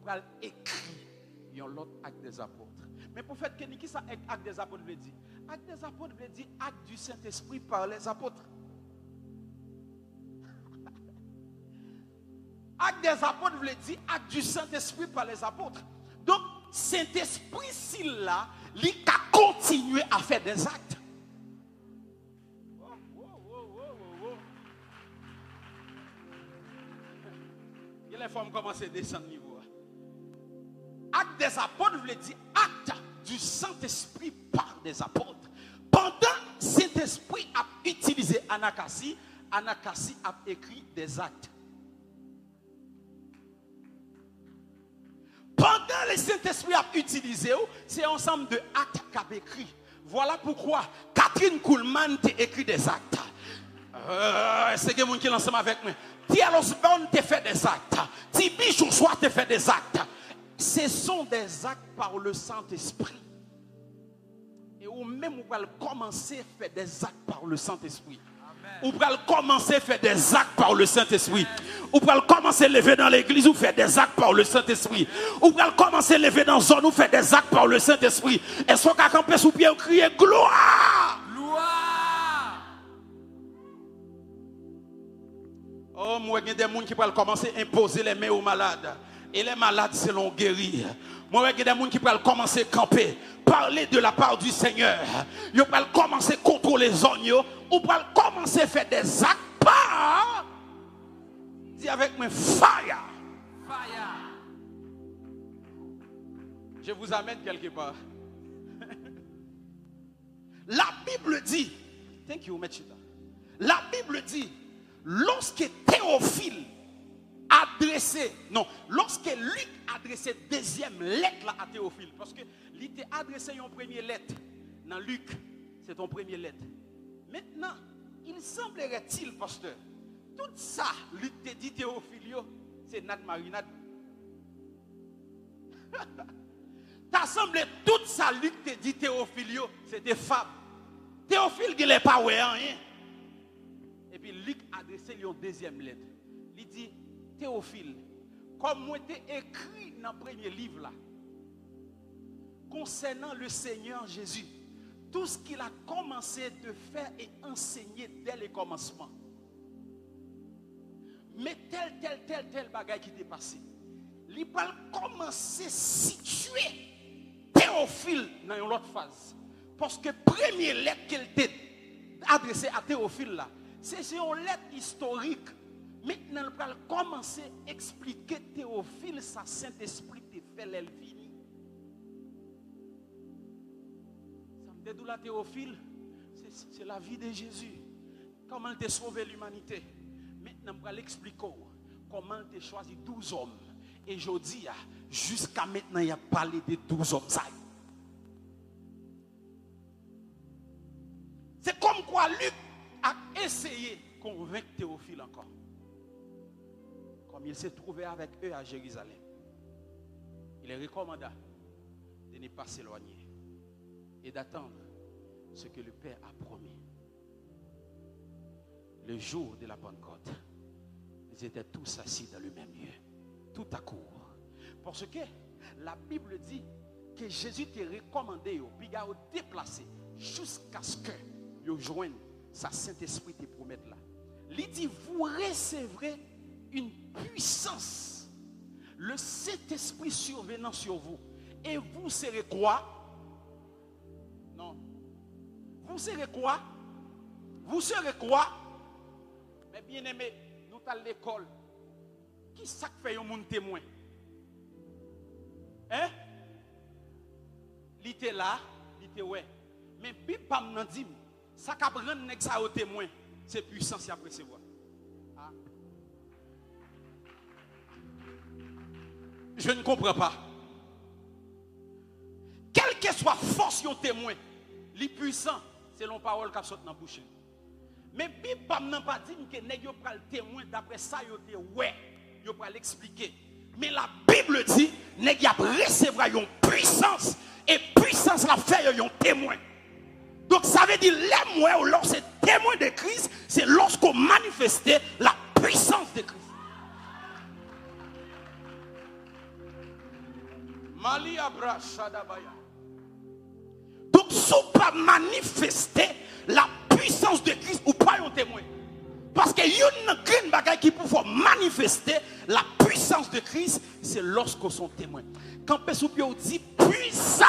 a écrit, il y a l'autre acte des apôtres. Mais pour faire qui ça acte des apôtres veut dire? Acte des apôtres veut dire acte du Saint-Esprit par les apôtres. Acte des apôtres veut dire acte du Saint-Esprit par les apôtres. Donc, Saint-Esprit, s'il là, il a continué à faire des actes. Il est forme commencer à descendre niveau. Acte des apôtres veut dire acte du Saint-Esprit par des apôtres. Pendant Saint-Esprit a utilisé Anakasi, Anakasi a écrit des actes. Pendant le Saint-Esprit a utilisé, c'est un ensemble de actes qu'a écrit. Voilà pourquoi Catherine Kuhlman a écrit des actes. C'est que mon qui est ensemble avec moi. Thierry Osborne a fait des actes. Tibi Joshua a fait des actes. Ce sont des actes par le Saint-Esprit. Et ou même on va commencer à faire des actes par le Saint-Esprit. Ou va commencer à faire des actes par le Saint-Esprit. Ou va commencer à lever dans l'église ou faire des actes par le Saint-Esprit. Ou va commencer à lever dans la zone ou faire des actes par le Saint-Esprit. Est-ce qu'on a campé sous pied ou crier gloire? Gloire! Oh, moi, il y a des gens qui peuvent commencer à imposer les mains aux malades. Et les malades, c'est l'on guérir. Moi, il y a des gens qui peuvent commencer à camper. Parler de la part du Seigneur. Ils peuvent commencer à contrôler les zones. Ou peuvent commencer à faire des actes par. Dis avec moi, fire. Fire. Je vous amène quelque part. La Bible dit. Thank you, Mechita. La Bible dit. Lorsque Théophile adressé, non, lorsque Luc adressait deuxième lettre à Théophile, parce que il t'a adressé une première lettre dans Luc, c'est ton première lettre. Maintenant, il semblerait-il, pasteur, tout ça, Luc t'a dit Théophile, c'est Nat Marinade. T'as semblé tout ça, Luc t'a dit Théophile, c'était fable. Théophile, il n'est pas ouais, rien. Et puis Luc a adressé une deuxième lettre. Il dit, Théophile, comme moi t'ai écrit dans le premier livre là, concernant le Seigneur Jésus, tout ce qu'il a commencé de faire et enseigner dès le commencement. Mais tel bagage qui t'est passé, il va commencer à situer Théophile dans une autre phase. Parce que la première lettre qu'il t'a adressée à Théophile là, c'est une lettre historique. Maintenant, il va commencer à expliquer Théophile, sa Saint-Esprit te fait l'elvini. Ça me dit la Théophile, c'est la vie de Jésus. Comment il t'a sauvé l'humanité. Maintenant, je vais l'expliquer comment il t'a choisi 12 hommes. Et je dis, jusqu'à maintenant, il a parlé de 12 hommes. C'est comme quoi Luc a essayé de convaincre Théophile encore. Comme il s'est trouvé avec eux à Jérusalem, il est recommanda de ne pas s'éloigner et d'attendre ce que le Père a promis. Le jour de la Pentecôte, ils étaient tous assis dans le même lieu, tout à court. Parce que la Bible dit que Jésus t'a recommandé, puis il a déplacé jusqu'à ce que vous joignent sa Saint-Esprit te promette là. Il dit, vous recevrez une puissance, le Saint-Esprit survenant sur vous, et vous serez quoi? Non. Vous serez quoi? Vous serez quoi? Mais bien aimé, nous à l'école, qui ça fait un monde témoin? Hein? Il était là, il était ouais. Mais puis pas m'en dit, ça qu'a prendre nèg ça au témoin, c'est puissance à recevoir. Ah. Je ne comprends pas. Quelle que soit force yon témoin, li puissant selon parole qu'a sorti dans bouche. Mais Bible n'a pas dit que nèg yo pral témoin d'après ça yo te ouais, yo pral l'expliquer. Mais la Bible dit nèg y a recevoir une puissance et puissance la fait yon témoin. Donc ça veut dire les mois lorsque témoin de Christ, c'est lorsqu'on manifeste la puissance de Christ. Donc, si on pas manifester la puissance de Christ ou pas un témoin. Parce que y a une grande bagaille qui peut manifester la puissance de Christ, c'est lorsqu'on sont témoins. Quand on dit puissant.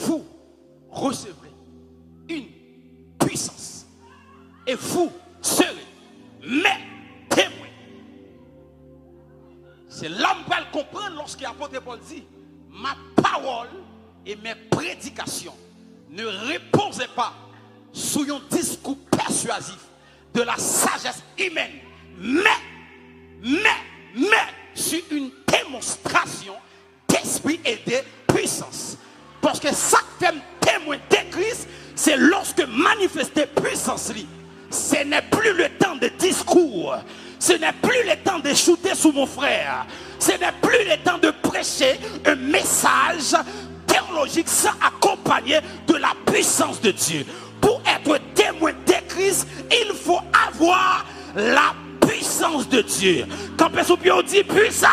Vous recevrez une puissance et vous serez mes témoins. C'est là qu'on peut le comprendre lorsque l'apôtre Paul dit ma parole et mes prédications ne reposent pas sur un discours persuasif de la sagesse humaine, mais sur une démonstration d'esprit et de puissance. Parce que ça fait témoin de Christ, c'est lorsque manifester puissance, ce n'est plus le temps de discours, ce n'est plus le temps de shooter sous mon frère, ce n'est plus le temps de prêcher un message théologique sans accompagner de la puissance de Dieu. Pour être témoin de Christ, il faut avoir la puissance de Dieu. Quand personne dit puissance,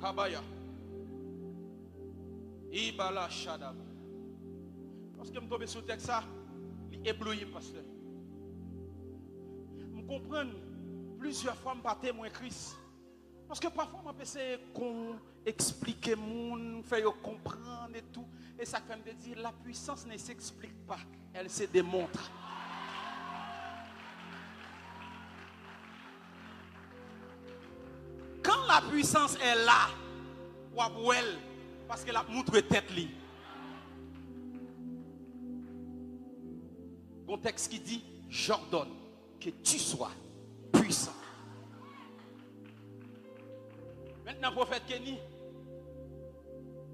Kabaya. Ibala Shadab. Parce que je tombe sur le texte, il éblouit, pasteur. Je comprends plusieurs fois, je ne témoin Christ. Parce que parfois, on peut essayer d'expliquer moun, faire comprendre et tout. Et ça fait me dire, la puissance ne s'explique pas, elle se démontre. Quand la puissance est là, ou elle, parce qu'elle a montré tête li. Un texte qui dit, j'ordonne que tu sois puissant. Maintenant, prophète Kenny,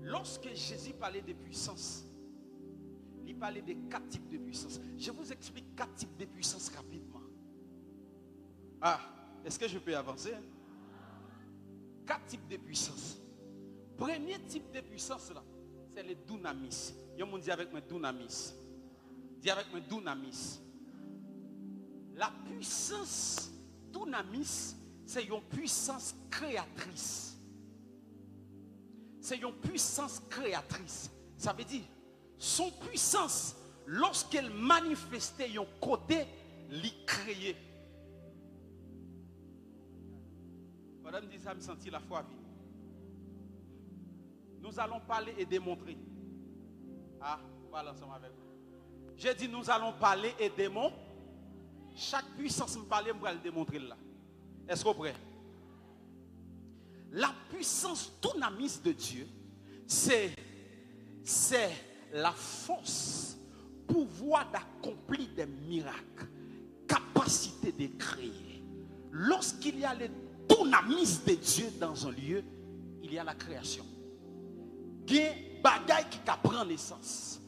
lorsque Jésus parlait de puissance, il parlait de 4 types de puissance. Je vous explique 4 types de puissance rapidement. Ah, est-ce que je peux avancer? 4 types de puissance. Premier type de puissance là, c'est le dunamis. Yo moun dit avec moi dunamis. Dis avec moi dunamis. La puissance dunamis, c'est une puissance créatrice. C'est une puissance créatrice. Ça veut dire, son puissance, lorsqu'elle manifestait un côté, l'y créait. Madame dit ça, me sentit la foi vie. Nous allons parler et démontrer. Ah, voilà ensemble avec vous. J'ai dit nous allons parler et démontrer. Chaque puissance me parle, je vais le démontrer là. Est-ce que vous êtes prêts? La puissance dunamis de Dieu, c'est la force, pouvoir d'accomplir des miracles, capacité de créer. Lorsqu'il y a le dunamis de Dieu dans un lieu, il y a la création. Il y a des bagailles qui prennent naissance.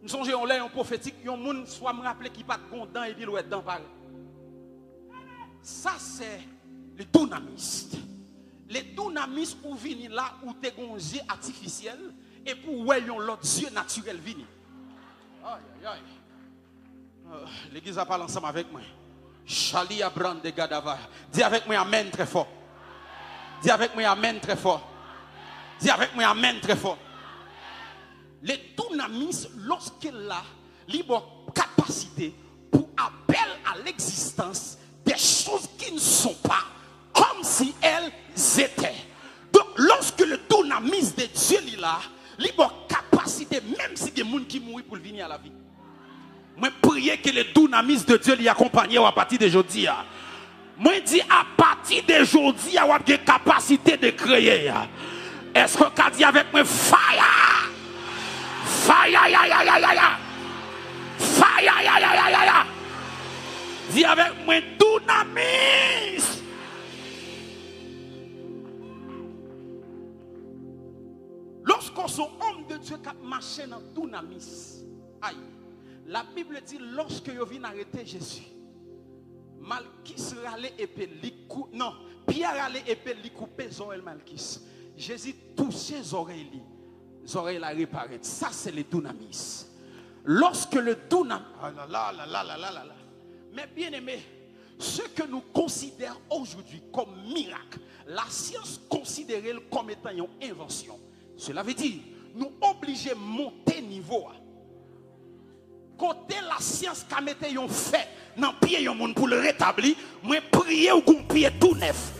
Nous sommes en l'air prophétique, il y a un monde soit me rappeler qui pas content et puis le dans pareil. Ça c'est le dunamis. Le dunamis où vient là où tu as un Dieu artificiel et pour voyons l'autre Dieu naturel vini. Aïe aïe aïe. L'église a parlé ensemble avec moi. Chali Abraham de Gadava. Dis avec moi amen très fort. Dis avec moi amen très fort. Dis avec moi amen très fort. Le dunamis, lorsqu'il a libre capacité pour appeler à l'existence des choses qui ne sont pas comme si elles étaient. Donc, lorsque le dunamis de Dieu est là, libre capacité, même si il y a des gens qui mourent pour venir à la vie. Moi, prier que le dunamis de Dieu l'y accompagne à partir d'aujourd'hui. Moi, dis à partir d'aujourd'hui, il y a des capacités de créer. Est-ce que tu as dit avec moi fire? Fire, ya, ya, ya, ya, ya. Fire, ya, ya, ya, ya, ya. Dis avec moi dunamis. Lorsqu'on sont homme de Dieu qui marche dans dunamis, aïe, la Bible dit lorsque vous venez arrêter Jésus, Malchis râlait épée likou, non, Pierre râlait épée li couper les oreilles Malchis. Jésus touchait les oreilles la réparé. Ça c'est le dunamis. Lorsque le dunamis, mais bien aimé, ce que nous considérons aujourd'hui comme miracle, la science considère comme étant une invention. Cela veut dire, nous obligés de monter niveau. Côté la science qui a mis un fait dans le pied monde pour le rétablir, moi prier ou qu'on pied tout neuf.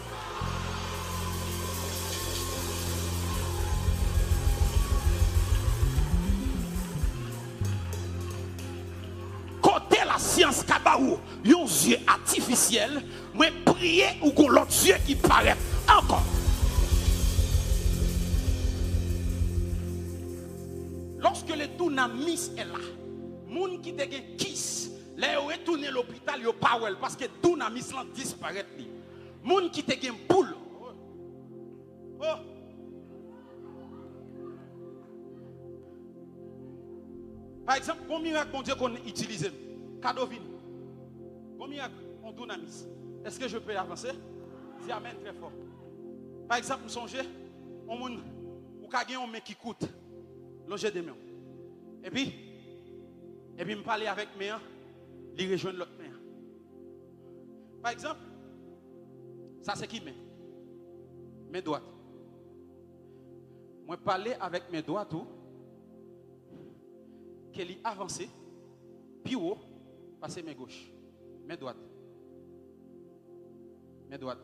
Côté la science qui a un yeux artificiel, moi prier ou qu'on l'autre yeux qui paraît encore. Lorsque le dunamis est là, moun qui te gen kiss, les retourner l'hôpital yo pas well parce que dunamis là disparaît li. Moun qui te gen boule. Oh. Par exemple, combien miracle bon Dieu qu'on utilise cadeau vini. Combien miracle on dunamis. Est-ce que je peux avancer? Dis amen très fort. Par exemple, vous songez on moun ou ka gen on main qui coûte. Longer des mains. Et puis me parler avec mes mains, il rejoindre l'autre main. Par exemple, ça c'est qui main? Mes droites. Moi parler avec mes doigts tout, qu'elle y avance, puis haut, passer mes gauches, mes droites, mes droites,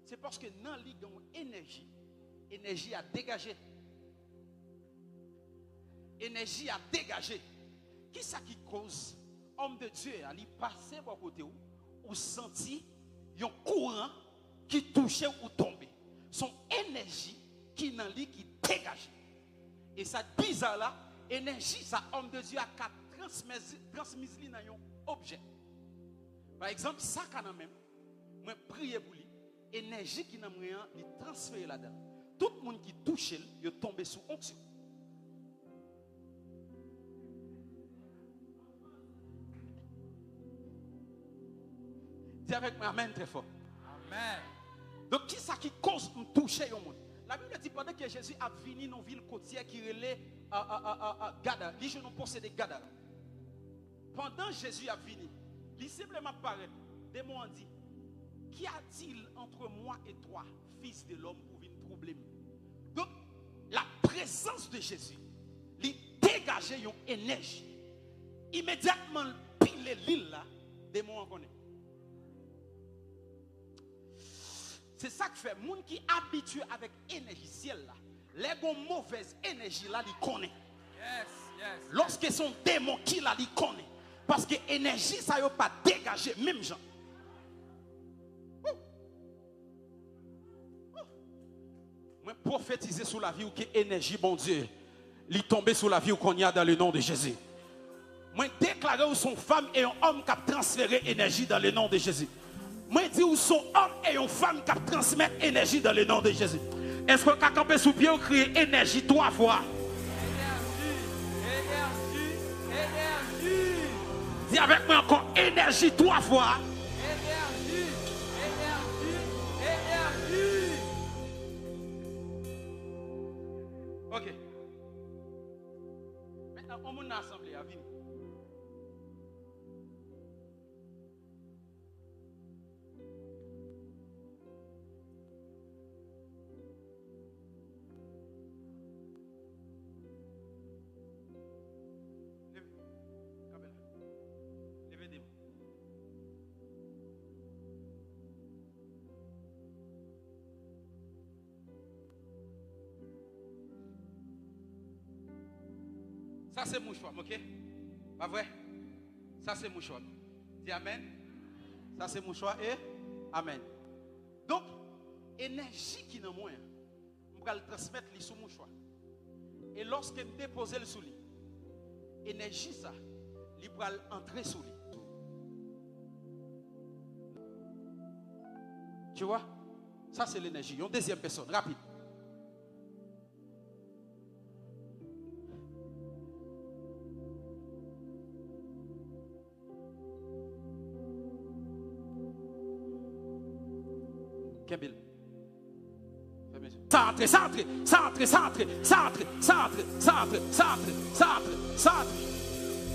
C'est parce que dans lui énergie, énergie a dégagé. Énergie a dégagé. Qui ça qui cause homme de Dieu à lui passer par côté ou senti un courant qui touchait ou tombait. Son énergie qui dans lui qui dégage. Et ça bizarre là, énergie ça homme de Dieu a transmise dans un objet. Par exemple, ça quand même, moi prier pour lui, énergie qui n'a rien, il transfère là-dedans. Tout le monde qui touche, il tombe sous onction. Dis avec moi, amen très fort. Amen. Donc, qui ça qui cause de toucher le monde? La Bible dit pendant que Jésus a venu dans une ville côtière qui relait Gada, les gens ont possédé Gada. Pendant Jésus a venu, il simplement paraît, des mots ont dit, qu'y a-t-il entre moi et toi, fils de l'homme, pour venir troubler? Donc, la présence de Jésus, il dégageait une énergie. Immédiatement, pile l'île là, des mots on connaît. C'est ça que fait, les gens qui habitués avec l'énergie ciel là, les mauvaise énergie là, ils connaissent. Yes. Lorsque son démon qui là, ils connaissent. Parce que l'énergie, ça n'a pas dégagé, même gens. Moi, prophétiser sur la vie ou que l'énergie, bon Dieu, il tombe sur la vie ou qu'on y a dans le nom de Jésus. Moi, déclarer où son femme et un homme qui a transféré énergie dans le nom de Jésus. Moi, dis où son homme et une femme qui a transmis énergie dans le nom de Jésus. Est-ce que quand on sous pied, on crie énergie 3 fois? Énergie. Dis avec moi encore énergie 3 fois. Énergie. Ok. Maintenant, on va assemblée à venir. Ça c'est mouchoir, ok? Pas vrai? Ça c'est mouchoir. Dis amen. Ça c'est mouchoir et amen. Donc, énergie qui n'a moins, je vais le transmettre sous mouchoir. Et lorsque je dépose le sous lui, énergie ça, il va entrer sous lui. Tu vois? Ça c'est l'énergie. Une deuxième personne, rapide. Kembil. Centre.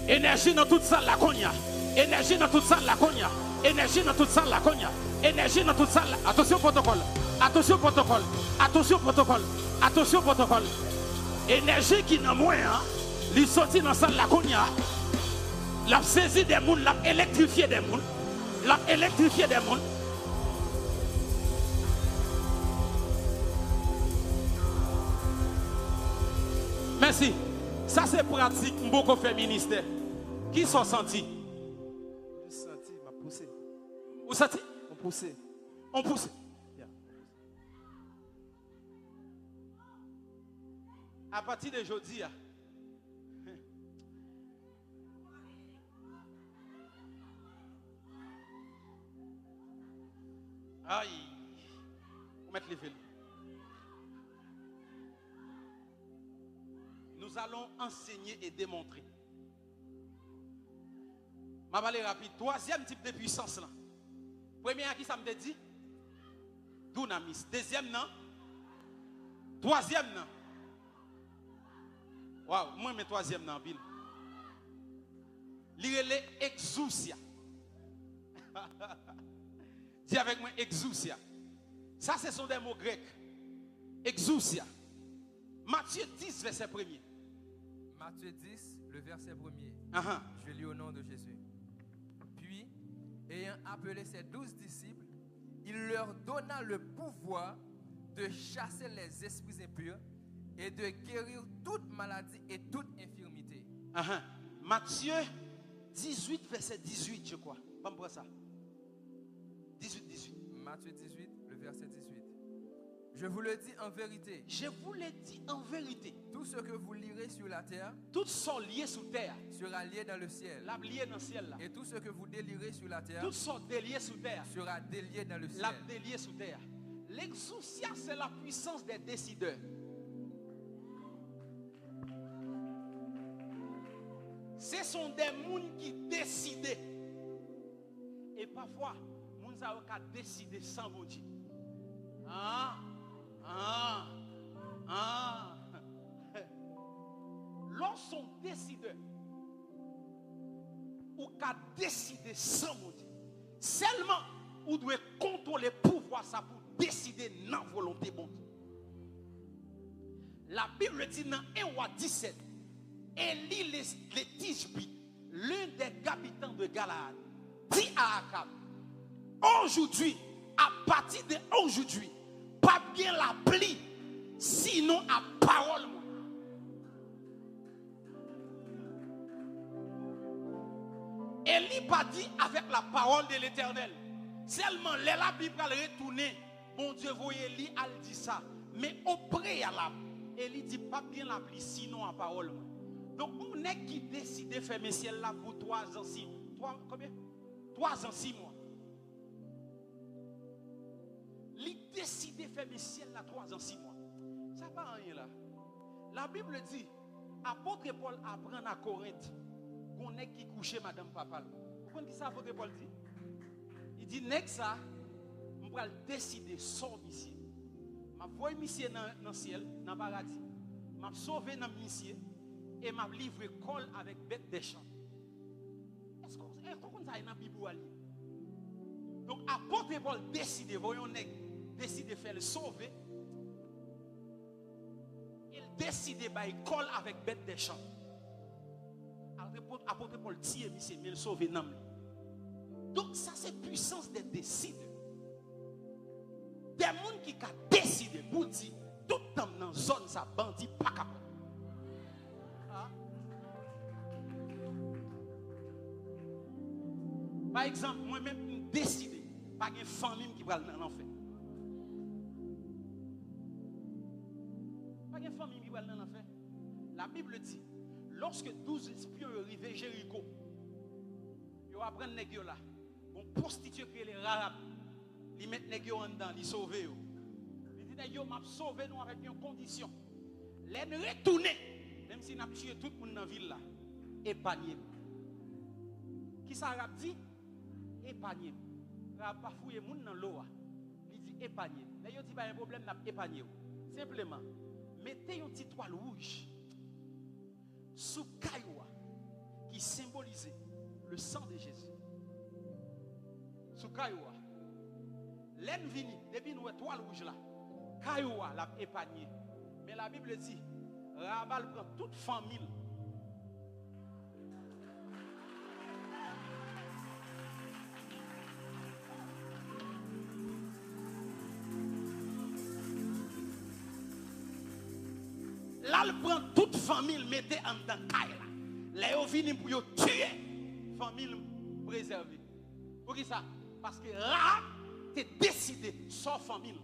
Énergie dans toute salle la cogna. Énergie dans toute salle la cogna. Énergie dans toute salle la cogna. Énergie dans toute salle. Attention protocole. Attention protocole. Énergie qui n'a moins, il sorti dans salle la cogna. L'a saisi des mouns, l'a électrifié des mouns. Merci. Ça c'est pratique, beaucoup fait ministère. Qui sont sentis? Je senti, m'a poussé. Vous sentez? On pousse. Yeah. À partir de aujourd'hui, aïe, on va mettre les vélos. Nous allons enseigner et démontrer. Ma balle rapide. Troisième type de puissance là. Premier à qui ça me dit? Dunamis. Deuxième non. Troisième non. Waouh, moi mes troisième non pile. Lire exousia. Dis avec moi exousia. Ça ce sont des mots grecs. Exousia. Matthieu 10 verset 1er. Matthieu 10, le verset 1er. Je lis au nom de Jésus. Puis, ayant appelé ses 12 disciples, il leur donna le pouvoir de chasser les esprits impurs et de guérir toute maladie et toute infirmité. Matthieu 18, verset 18, je crois. Pas me prendre ça. 18. Matthieu 18, le verset 18. Je vous le dis en vérité. Je vous le dis en vérité. Tout ce que vous lirez sur la terre, tout sont liés sous terre, sera lié dans le ciel. La lié dans le ciel là. Et tout ce que vous délirez sur la terre, tout sont déliés sous terre, sera délié dans le ciel. La délié sous terre. L'exousia, c'est la puissance des décideurs. Ce sont des gens qui décident. Et parfois, les gens ont décidé sans vous dire. Lorsqu'on décide, ou qu'a décidé sans vous dire, seulement vous devez contrôler le pouvoir ça pour décider dans la volonté bon Dieu. La Bible dit dans 1 roi 17, Élie les Tishbi, l'un des habitants de Galaad, dit à Akab, aujourd'hui, à partir d'aujourd'hui, pas bien la pluie, sinon à parole. Élie pas dit avec la parole de l'Éternel. Seulement, la Bible a retourné. Bon Dieu, voyez Élie, elle dit ça. Mais au préalable, Élie dit pas bien la pluie, sinon à parole. Donc, on est qui décide de faire mes ciels là pour 3 ans, 6 mois. Combien? 3 ans, 6 mois. Il décide de faire mes ciels là 3 ans, 6 mois. Ça va rien là. La Bible dit, apôtre Paul apprend à Corinthe qu'on est qui couche madame papa. Vous comprenez ce que apôtre Paul dit? Il dit, n'est-ce ça, on va décider sauver ici. Je vais voir ici dans le ciel, dans le paradis. Je vais sauver dans le ciel et je vais livrer col avec bête des champs. Est-ce qu'on ça dans la Bible? Donc, apôtre Paul décide, voyons, décide de faire le sauver. Il décide de faire col avec bête des champs. Apôtre Paul tire, mais il sauve non. Donc, ça, c'est puissance de décider. Des gens qui ont décidé pour dire tout le temps dans la zone, ça bandit pas capable. Par exemple, moi-même, je décide pas une famille qui va dans l'enfer. Pas une famille qui va dans l'enfer. La Bible dit, lorsque 12 espions arrivaient à Jéricho, ils apprennent les nègres là. Bon prostitué qui les arabes, ils mettent les nègres en dedans, ils sauvent. Ils disent, ils m'ont sauvé nous avec une condition. Les retourner, même si nous avons tué tout le monde dans la ville là, épargner. Qui ça arabe dit? Épargner. Arabe pas fouiller les gens dans l'eau. Il dit épargner. Là, il dit pas un problème, n'a épargner. Simplement, mettez une petite toile rouge sous Kayoua qui symbolisait le sang de Jésus. Sous Kayoua. L'aine vini, depuis nous toile rouge là, Kayoua l'a épargné. Mais la Bible dit, Rabal prend toute famille. Là, il prend toute famille, mettez en dedans Kayoua. Là, il vient pour tuer famille préservée. Pour qui ça? Parce que là, tu es décidé sans famille.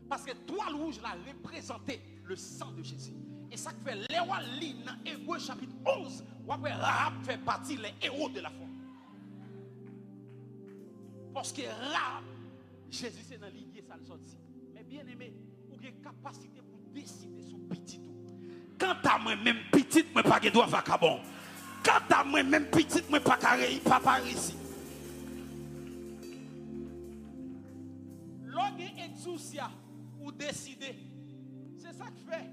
Parce que toi, le rouge, là, représentait le sang de Jésus. Et ça fait Léwa Li dans Hébreux chapitre 11, où après Rahab fait partie des héros de la foi. Parce que Rahab, Jésus, c'est dans l'idée, ça le sorti. Mais bien aimé, vous avez capacité pour décider sur petit tout. Quant à moi-même, petit, je ne pas droit à vacabon. Quant à moi-même, petit, je ne pas carré, papa ici. L'homme exousia ou décider. C'est ça que fait.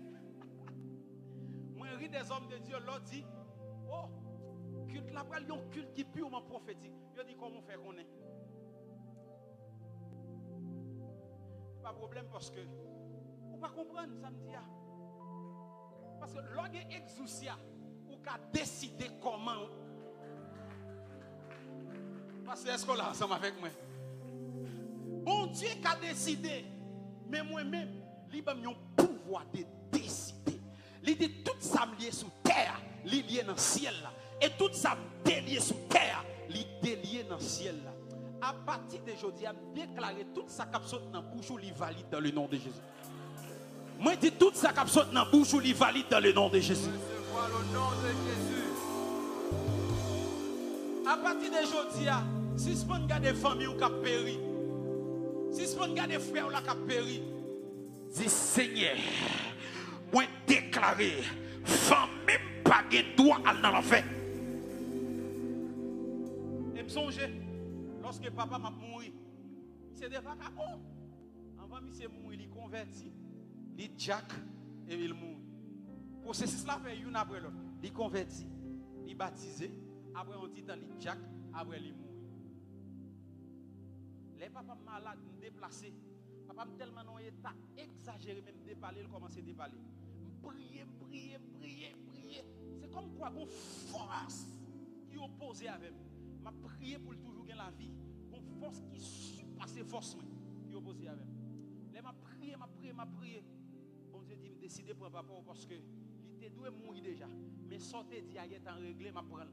Moi, je ris des hommes de Dieu, l'autre dit, oh, culte là, il y a un culte qui est purement prophétique. Je dis comment faire qu'on est. Pas de problème parce que, vous ne pas comprendre, ça me dit. Parce que l'homme exousia ou qu'a décidé comment. Parce que est-ce qu'on l'a ensemble avec moi? Bon Dieu qui a décidé. Mais moi-même, il a un pouvoir de décider. Il dit tout ça lié sous terre, il lié dans le ciel là. Et tout ça délié sous terre, il délié dans le ciel là. À partir de aujourd'hui, a déclaré tout ça qui saute dans la bouche ou il valide dans le nom de Jésus. Moi je dis tout ça qui saute dans la bouche ou il valide dans le nom de Jésus. Recevoir le nom de Jésus. À partir d'aujourd'hui, si ce n'est pas des familles qui ont péri, si ce n'est pas des frères qui ont péri, dis Seigneur, moi déclarer, femme même pas de droit à dans l'enfer. Et me songe, lorsque papa m'a mouru, c'est des vagabonds. Avant, il s'est mouru, il converti, il Jack et il mourut. Processus là fait une après l'autre. Il converti, il baptisé, après on dit dans il Jack, après il mourut. Les papas malades, déplacés, papa tellement dans un état exagéré, même dépaler, il commence à dépaler. Prier. C'est comme quoi, une force qui est opposée avec moi. Je prie pour toujours gagner la vie. Une force qui surpasse force qui est opposée avec moi. Là, je prie. Bon Dieu dit, je décide pour papa parce que il était doué mourir déjà. Mais sortez d'y aller en réglé, je prends.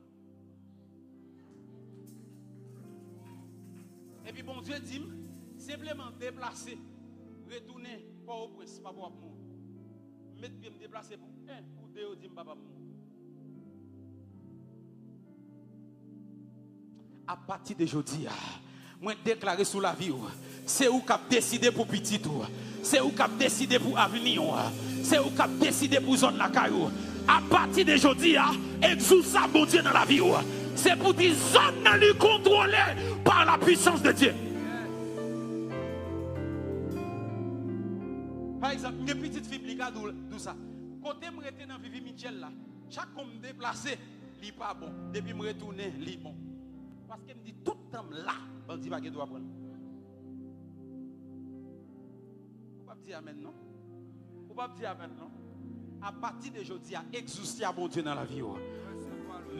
Et puis bon Dieu dit, simplement déplacer, retourner, pas au prince, pas pour mourir. Mettre bien me déplacer pour un ou deux, dit papa mourir. À partir d'aujourd'hui, moi déclarer sous la vie, c'est où qu'a décidé pour petit tout, c'est où qu'a décidé pour avenir, c'est où qu'a décidé pour zone la caillou. À partir d'aujourd'hui, exauce ça bon Dieu dans la vie, c'est pour dire zone dans lui contrôler par la puissance de Dieu. Par exemple, une petite fille qui a tout ça. Côté me rester dans Vivi Michel là, chaque fois me déplacer, il pas bon. Depuis me retourner, il bon. Parce qu'elle me dit tout le temps là, on dit pas qu'elle doit prendre. Vous pas dire amen non? Vous pas dire amen non? À partir d'aujourd'hui, à exaucer à bon Dieu dans la vie.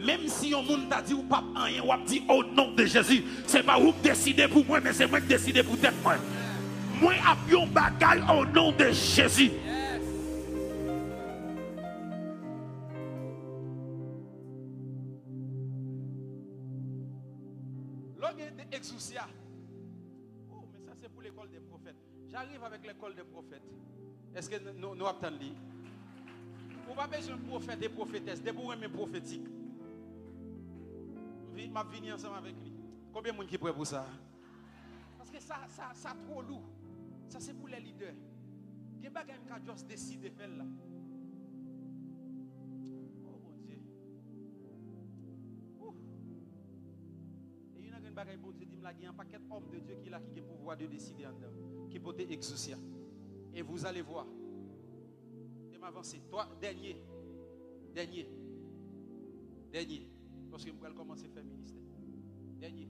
Même si on monde t'a dit ou pas rien, ou a dit au nom de Jésus, c'est pas vous qui décidez pour moi, mais c'est moi qui décide pour tête moi. Moi avion bagaille au nom de Jésus. Exousia. Oh, mais ça c'est pour l'école des prophètes. J'arrive avec l'école des prophètes. Est-ce que nous attendons? Vous n'avez pas besoin de prophète et prophétesse, des pour mes prophétiques. Je vais venir ensemble avec lui. Combien de monde qui est prêt pour ça? Parce que ça trop lourd. Ça c'est pour les leaders. Il y a des gens qui ont décidé de faire là. Il y a un paquet d'hommes de Dieu qui a le pouvoir de décider en dedans, qui peut exaucer. Et vous allez voir. Et m'avancer. Toi, dernier. Parce que je vais commencer à faire ministère. Dernier.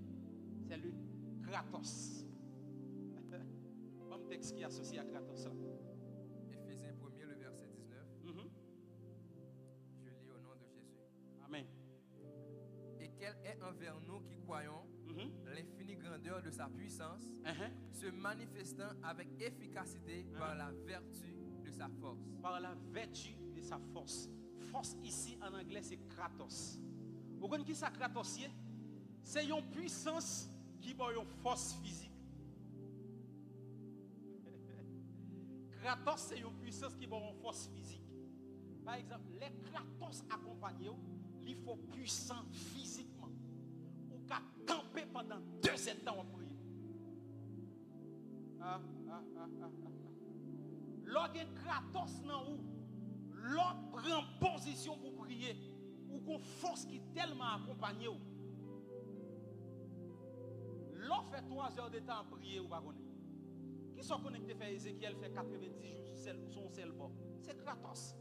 C'est le Kratos. Même texte qui est associé à Kratos. Éphésiens 1er, le verset 19. Je lis au nom de Jésus. Amen. Et quel est envers nous qui croyons l'infinie grandeur de sa puissance, se manifestant avec efficacité par la vertu de sa force. Par la vertu de sa force. Force ici en anglais c'est Kratos. Vous connaissez qui ça Kratos? C'est une puissance qui a une force physique. Kratos c'est une puissance qui a une force physique. Par exemple, les Kratos accompagnés, il faut puissant physiquement. Ou qu'à camper pendant 2 ans en prier. Lorsque Kratos nan ou, l'autre prend position pour prier, ou qu'on force qui tellement accompagné ou. L'autre fait 3 heures de temps à prier ou pas connaître. Qui sont connectés faire Ézéchiel fait 90 jours sur son seul bord? C'est Kratos.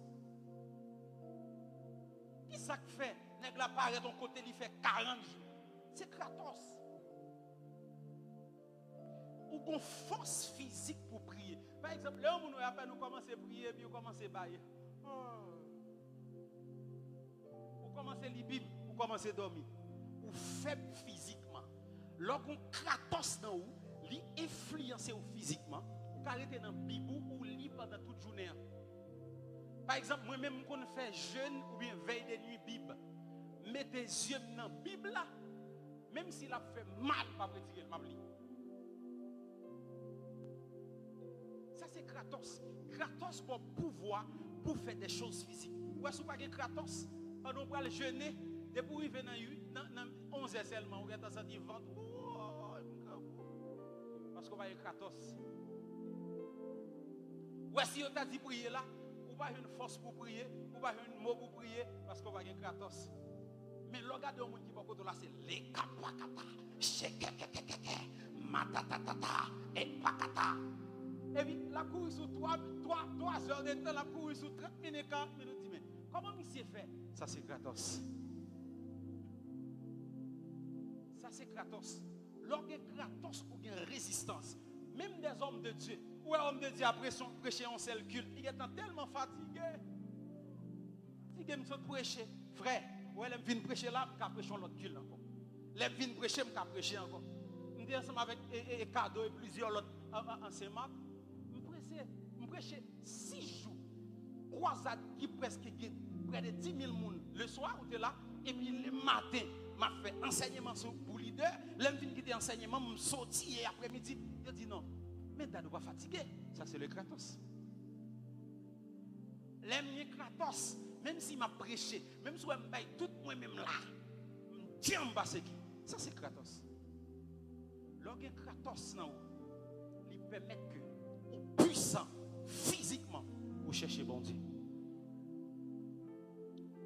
Qui ça fait? Nèg la paraît ton côté, il fait 40 jours. C'est Kratos. Ou qu'on force physique pour prier. Par exemple, là où nous commençons à prier, puis nous commençons à bailler. Ou commencer à lire Bible, ou commencer à dormir. Ou faible physiquement. Lorsqu'on Kratos dans vous, l'influencer physiquement, ou arrêter dans la Bible ou lire pendant toute journée. Par exemple, moi-même, quand je fais jeûne ou bien veille de nuit Bible, mettez des yeux dans la Bible là, même s'il a fait mal, pas retirer le mabli. Ça c'est Kratos. Kratos pour pouvoir pour faire des choses physiques. Ou est-ce que pas Kratos pendant qu'on va jeûner, depuis arriver dans 11 heures seulement, on va sentir ventre. Parce qu'on va y Kratos. Ou est-ce qu'on t'a dit prier là, ou pas une force pour prier, ou pas un mot pour prier, parce qu'on va y Kratos. Mais le regard de monde qui va côté là, c'est les kapakata, shekekekeke, matatatata, et pakata. Et puis la cour sur 3 heures de temps, la cour sur 30 minutes, 40 minutes. Mais comment monsieur fait? Ça c'est Kratos. Ça c'est Kratos. Lorsque Kratos ou une résistance, même des hommes de Dieu, ou un homme de Dieu après son prêcher en seul culte, il est tellement fatigué. Si il me prêcher, frère, ouais, il vient prêcher là, il prêcher l'autre culte encore. Il vient prêcher, il prêcher encore. Je dis ensemble avec Cadeau et plusieurs autres enseignements. Je prêche 6 jours, croisade qui presque près de 10 000 personnes. Le soir, on était là, et puis le matin, je fait enseignement pour leader. L'homme qui était enseignement, je suis sorti et après-midi, je dis non, mais tu ne dois pas fatiguer. Ça, c'est le Kratos. L'homme Kratos, même s'il m'a prêché, même si je me tout moi-même là, je tiens en bas, ça, c'est Kratos. Lorsque Kratos, il permet que puissant physiquement pour chercher bon Dieu.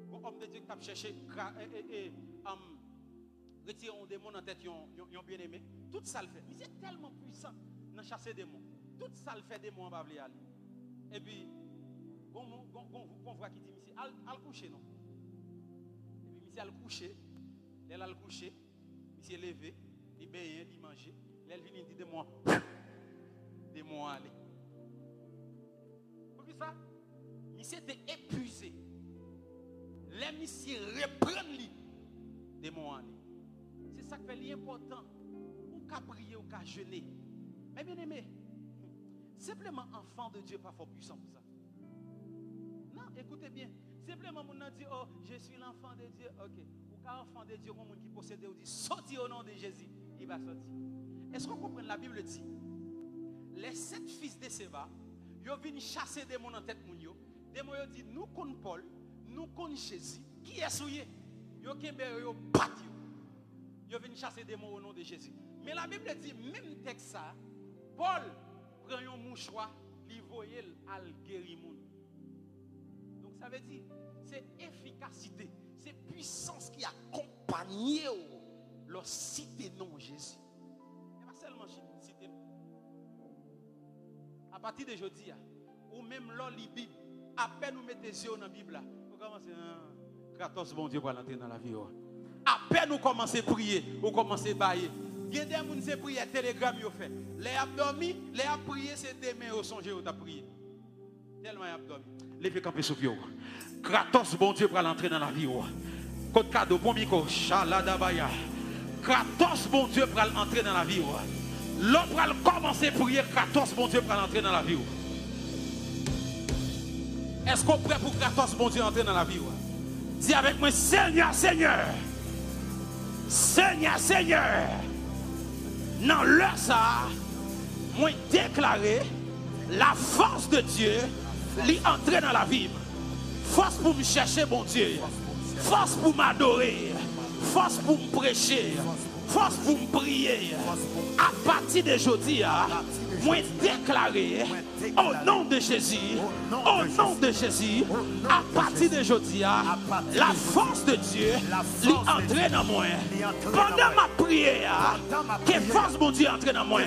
Bon homme de Dieu qui a cherché retirer un démon en tête, ils ont bien aimé. Tout ça le fait. Mais c'est tellement puissant dans chasser des démons. Tout ça le fait des démons en bas. Et puis, on voit qui dit, monsieur, al coucher non. Et puis, monsieur al coucher, elle a le coucher, monsieur levé, il baigné, il mangeait, elle vient dit des mois aller. Vous voyez ça? Monsieur était épuisé. Les monsieur reprennent lui des mois aller. C'est ça qui fait l'important. Ou qu'à prier ou qu'à jeûner. Mais bien aimé, simplement enfant de Dieu pas fort puissant pour ça. Non, écoutez bien. Simplement mon dit oh je suis l'enfant de Dieu. OK. Ou qu'à enfant de Dieu, mon qui possède ou dit sorti au nom de Jésus, il va sortir. Est-ce qu'on comprend la Bible dit? Les 7 fils de Séba, ils viennent chasser des démons en tête moun yo. Démons yo dit nous connaissons Paul, nous connaissons Jésus. Qui est souillé? Yo kembe yo bat yo. Yo viennent chasser des démons au nom de Jésus. Mais la Bible dit même texte ça, Paul prend un mouchoir, li voyel al guéri moun. Donc ça veut dire c'est efficacité, c'est puissance qui accompagne leur cité nom Jésus. Et pas seulement cité nom. À partir de aujourd'hui, ou même l'on lit Bible, à peine nous mettez les yeux dans la Bible, vous commencez à 14 bon Dieu pour l'entrer dans la vie. À peine nous commencez à prier, vous commencez à bailler. Il y a des gens qui ont prié, télégramme, ils ont fait. Les abdomis, les a prié, c'est des mains au songe, ils ont prié. Tellement ils ont dormi. Levez camper sous pied. Kratos, bon Dieu, pour l'entrer dans la vie. Côte cadeau, bon micro, chaladabaya. Kratos, bon Dieu, pour l'entrer dans la vie. L'autre va commencer à prier, Kratos, bon Dieu, pour l'entrer dans la vie. Est-ce qu'on est prêt pour Kratos, bon Dieu, entrer dans la vie? Dis avec moi, Seigneur, Seigneur. Seigneur, Seigneur. Dans l'heure ça, moi déclarer la force de Dieu lui entrer dans la vie. Force pour me chercher, bon Dieu. Force pour m'adorer. Force pour me prêcher. Force pour me prier. À partir d'aujourd'hui, moi déclarer au nom de Jésus, à partir d'aujourd'hui, la force de Dieu lui entre dans moi. Pendant ma prière, que force mon Dieu entre dans moi.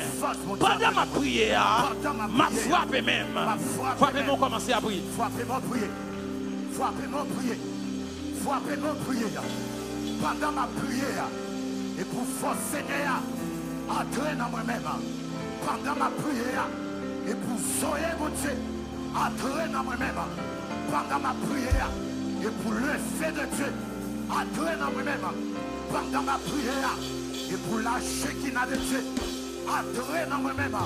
Pendant ma prière, ma frappe même. Frappez-moi commencer à prier. Frappez-moi prier. Frappez-moi prier. Frappez-moi prier. Pendant ma prière, et pour force Seigneur, entrer dans moi-même. Pendant ma prière, et pour soyer mon Dieu, entrer dans moi-même. Pendant ma prière, et pour le feu de Dieu, entrer dans moi-même. Pendant ma prière, et pour lâcher qui n'a de Dieu, entrer dans moi-même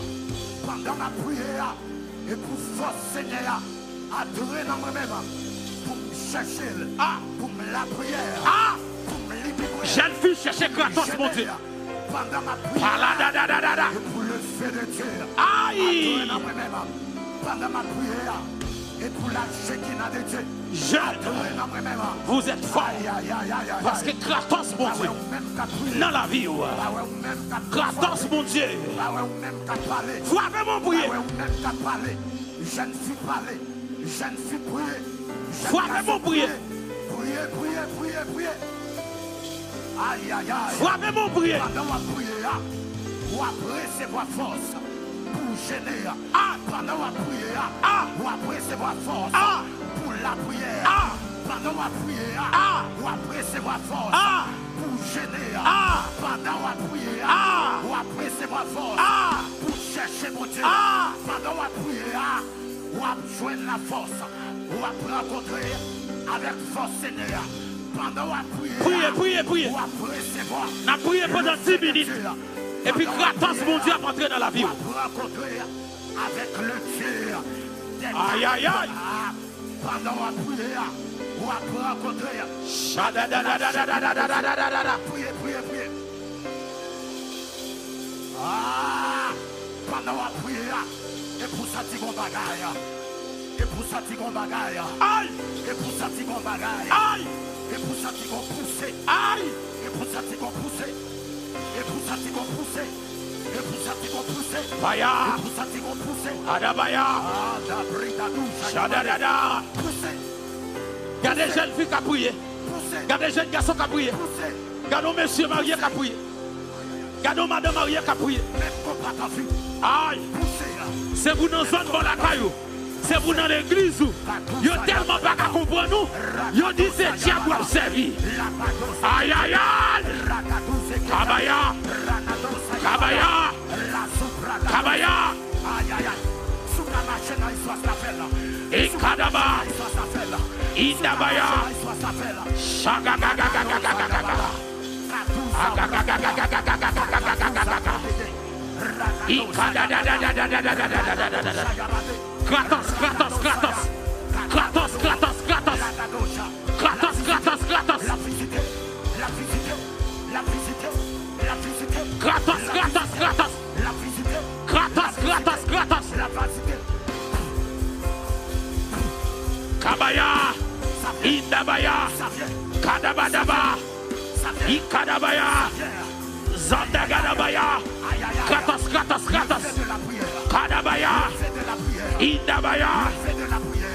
pendant ma prière et pour force Seigneur, entrer dans moi-même pour me chercher, pour me la prière, pour me libérer. Jeune fille chercher Kratos, mon Dieu. Pendant ma prière et pour le feu de Dieu. Aïe. Entrer dans moi-même pendant ma prière et pour la Shekinah de Dieu. Jeune, vous êtes fort. Parce que Kratos, mon Dieu, dans la vie, Kratos, mon Dieu, vous avez mon prier. Je ne suis parlé, je ne suis prié. Vous avez mon prier. Priez. Aïe, aïe, aïe. Vous avez mon prier. Pendant ma prière, vous recevoir force pour gêner. Pendant ma prière, vous recevoir force pour la prière. Pendant ma prière, vous recevoir force pour gêner. Pendant ma prière, vous recevoir force pour chercher mon Dieu. Pendant ma prière, vous joindre la force. Vous rencontrer avec force Seigneur. Pendant ma prière, priez. On a prié pendant 10 minutes. Et puis Kratos, mon Dieu, a entré dans la vie. Rencontrer avec le Dieu. Aïe, aïe, aïe. Pendant ma prière, vous rencontrer. Priez. Pendant ma prière, et pour ça, tu bagaille. Et pour ça, tu bagaille. Aïe. Et pour ça, tu bagaille. Aïe. Et pour ça, tu vas pousser. Aïe. Et pour ça, tu vas pousser. Et pour ça, tu vas pousser. Et pour ça, tu vas pousser. Baya. Et pour ça, tu vas pousser. Adabaya. Shadadada. Pousser. Regardez les jeunes filles qui ont prié. Pousser. Regardez les jeunes garçons qui ont prié. Pousser. Regardez monsieur marié qui a prié. Regardez madame mariée qui a prié. Même qu'on pas ta vie. Aïe. Pousser. C'est vous dans la zone de la caillou. C'est vous dans l'église où il y a tellement pas qu'à comprendre nous. Il y a dit c'est Dieu qui a servi. Aïe aïe aïe. Kabaya. Kabaya. Kabaya. Ikadaba. Indabaya. Shagagagagagagagagaga. Agagagagagagagagagagaga. Ikadadadadadadadadadadadadada. Kratos. Kabaya, Indabaya, Kadabadaba, Ikadabaya, Zandagadabaya, Kratos, Kadabaya, Indabaya,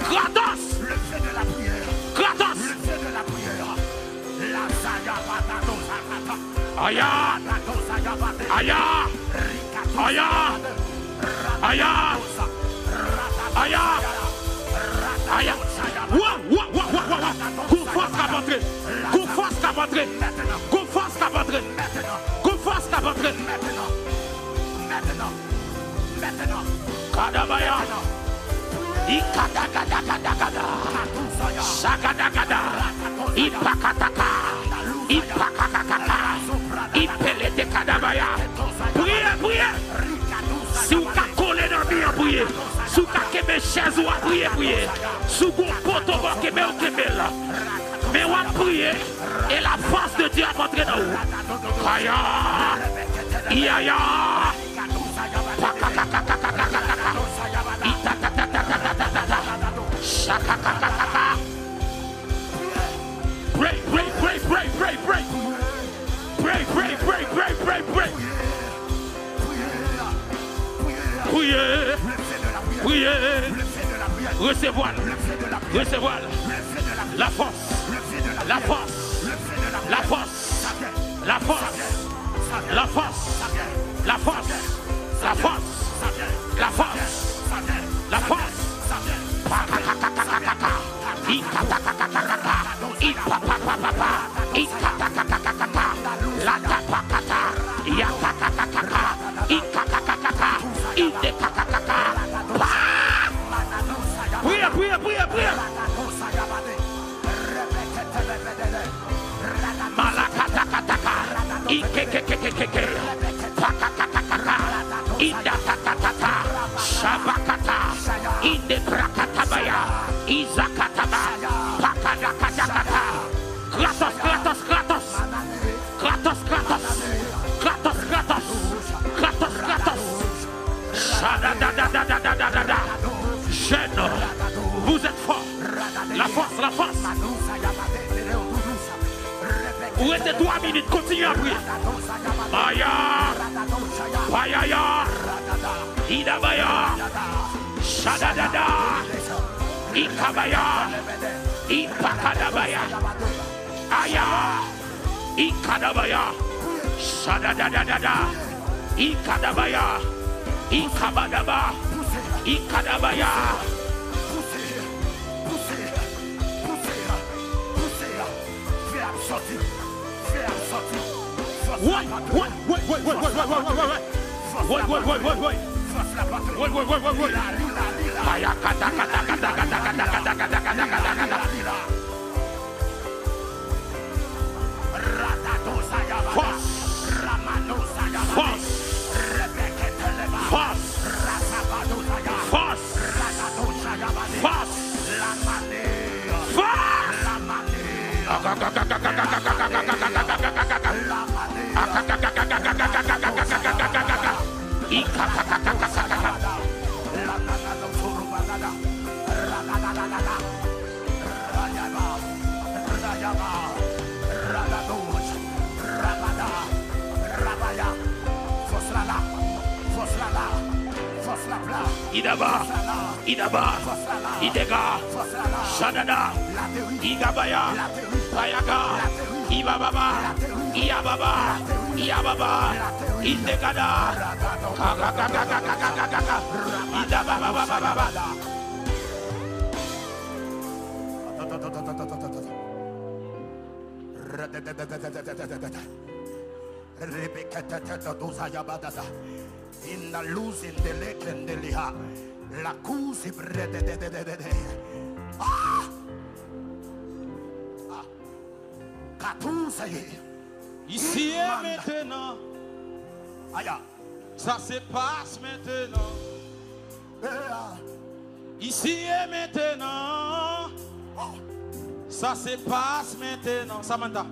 Kratos. Aya. Qu'on force qu'à rentrer. Kadabaya. Ikadagada. Shagadagada. Ipakataka. Ipelete kadabaya. Priez. Si vous avez collé dans le mur, priez. Si vous avez mes chaises, vous priez. Si vous avez poteau, vous avez mais on va prier et la force de Dieu va entrer dans vous. Kaya. Iaya. Pray. Priez. Recevoir la force. Priez. Malakatakataka. Ikekekekeke. Pakakakaka. Inda tatata, Shabakata, Inde Brakatabaya, Izakataba, Pakadakatakata, Kratos, Kratos, Kratos, Kratos, Kratos, Kratos, Kratos, Kratos, Kratos, Shadadadadadadadada, jeune, vous êtes fort, la force, la force. Où était 3 minutes, continuez à prier. Maya, Payaya, Idabaya, Shadadada, Ikabaya, Ipakadabaya, Aya, Ikadabaya, Shadadadada, Ikadabaya, Ikabadaba, Ikadabaya. Wait. Idaba, Idaba, Idega, Shadada, Igabaya, Payaga, Ibababa, Iababa, Iababa, Indegada, Kakakakakakakakaka, Idabababababa. In the losing the lake and the liha, la cousi brede. Ah! Katousaye. Ici et maintenant. Aya. Ça se passe maintenant. Ici et maintenant. Ça se passe maintenant. Samantha.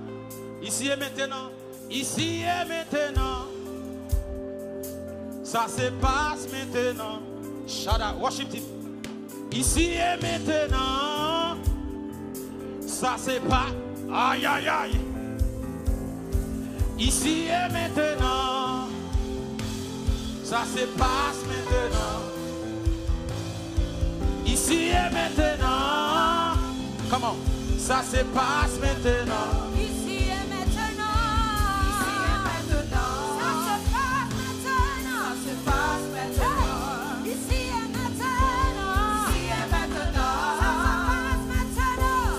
Ici et maintenant. Ici et maintenant. Ça se passe maintenant. Shada, worship team. Ici et maintenant. Ça se passe. Aïe, aïe, aïe. Ici et maintenant. Ça se passe maintenant. Ici et maintenant. Comment? Ça se passe maintenant. Ici et maintenant. Ici et maintenant. Ça se passe maintenant. Ça se passe maintenant. Ici et maintenant. Ici et maintenant.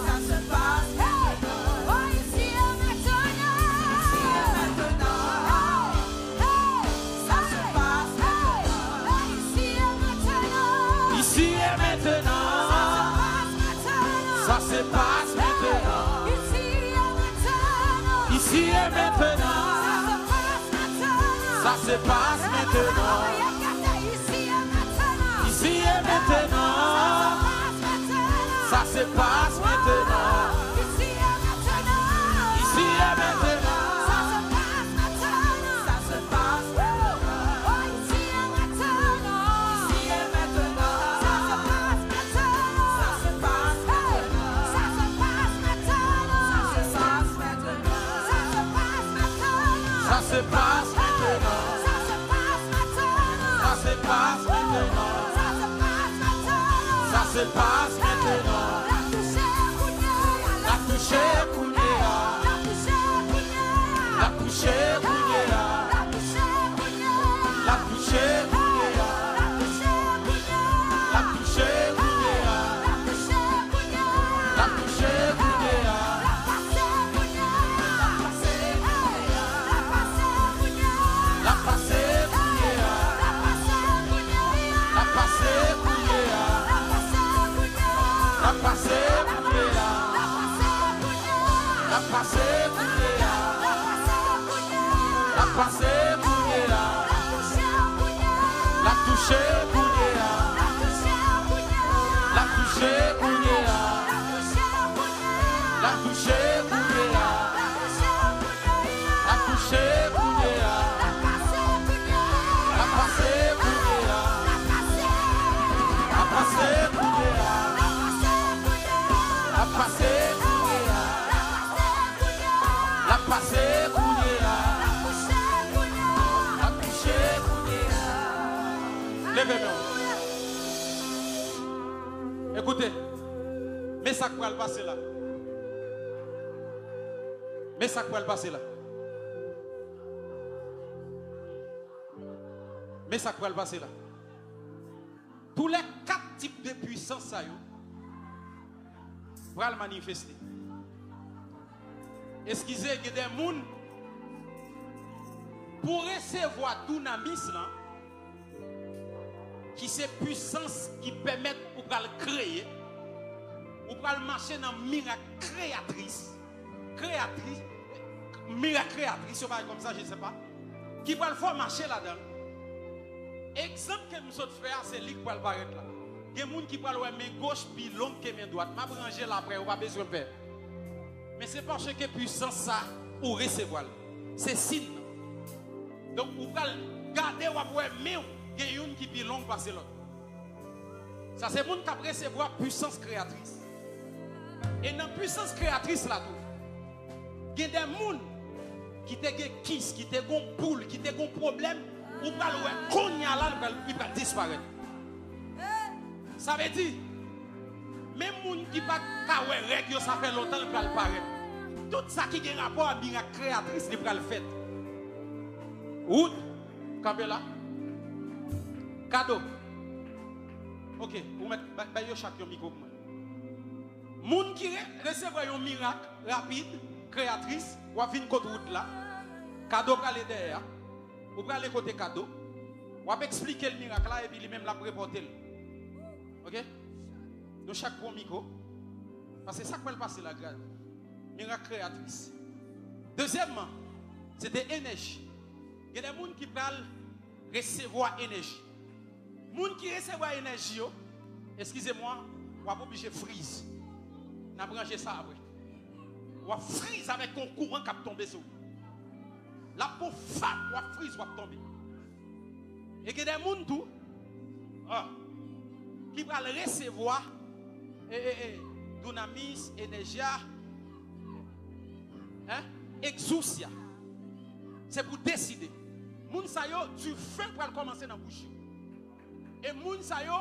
Ça se passe maintenant. Oh, ici et maintenant. Ici et maintenant. Ça se passe maintenant. Ici et maintenant. Ici et maintenant. Ça se passe maintenant. Ici et maintenant. Ça se passe maintenant. Ici et maintenant. Ça se passe maintenant. Ici et maintenant. Ça se passe maintenant. Oh, ici et maintenant. Ici et maintenant. Ça se passe maintenant. Ça se passe maintenant. Ça se passe maintenant. Ça se passe maintenant. Ça se passe maintenant. Ça se passe maintenant. Ça se passe maintenant. Ça se passe maintenant. Ça se passe maintenant. La touche Kounéa. La touche Kounéa. La touche Kounéa. La touche Kounéa. La touche Kounéa. La touche Kounéa. La touche Kounéa. La touche Kounéa. La passe Kounéa. La passe Kounéa. La passe Kounéa. La passe Kounéa. La passe Kounéa. La passe Kounéa. Écoutez, mais ça quoi le passer là? Mais ça quoi le passer là? Mais ça quoi le passer là? Tous les 4 types de puissance ça yo pour le manifester. Excusez, il y a des gens pour recevoir dunamis là, qui c'est puissance qui permet pour le créer, ou pour le marcher dans miracle créatrice, miracle créatrice, comme ça, je ne sais pas, qui va le faire marcher là-dedans. Exemple que nous autres faire, c'est lui qui va le paraître là. Il y a des gens qui vont le main gauche puis longue que main droite. Je vais ranger là après, on va besoin de faire. Mais c'est parce que puissance ça, ou recevoir. C'est signe. Donc, vous allez garder ou avoir main. Il y a une qui est longue passer l'autre. Ça, c'est le monde qui a recevoir puissance créatrice. Et dans la puissance créatrice, là, il y a des gens qui ont des kiss, qui ont des poules, qui ont des problèmes, ou pas le qu'on y a là, il va disparaître. Ça veut dire, même les gens qui ne sont pas règle, ça fait longtemps qu'il va le paraître. Tout ça qui a rapport à la miracle créatrice, il va le faire. Où? Campé là? Cadeau. Ok, vous mettez chacun micro pour moi. Moun qui recevra un miracle rapide, créatrice, ou venir côté route là, cadeau pour aller derrière, ou pour aller côté cadeau, ou expliquer le miracle là et puis lui-même la préporter. Ok? Nous chaque bon micro, parce que c'est ça qui va passer la grâce. Miracle créatrice. Deuxièmement, c'était énergie. Il y a des gens qui veulent recevoir énergie. Les gens qui reçoivent l'énergie, excusez-moi, on va obligé de freeze. On a branché ça après. On va freeze avec un courant qui va tomber sur vous. La peau fat, on va freeze, on va tomber. Et il y a des gens qui veulent recevoir dunamis, énergie, exousia. C'est pour décider. Moun sa yo, tu fais pour commencer dans la bouche. Et moun sa yo,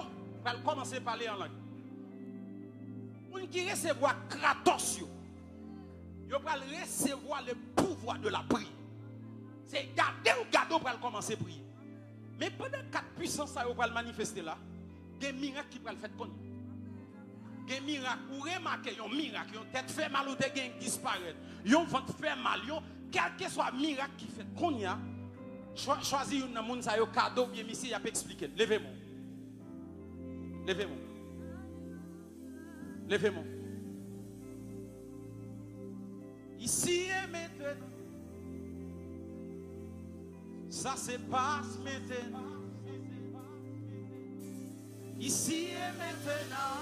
pour commencer à parler en langue. Moun qui recevoir Kratos yo, yo pour recevoir le pouvoir de la prière. C'est garder ou garder pour commencer à prier. Mais pendant 4 puissances ça yo pour manifester là, des miracles qui pour le faire connaître. Des miracles, ou remarquez un miracle, yon tête fait mal ou des gens disparaître. Yon ventre fait mal, yon quel que soit miracle qui fait qu'on y a, choisir un monde ça yo cadeau bien ici, il a pas expliqué. Levez-moi. Levez-moi. Levez-moi. Ici et maintenant. Ça se passe maintenant. Ici et maintenant.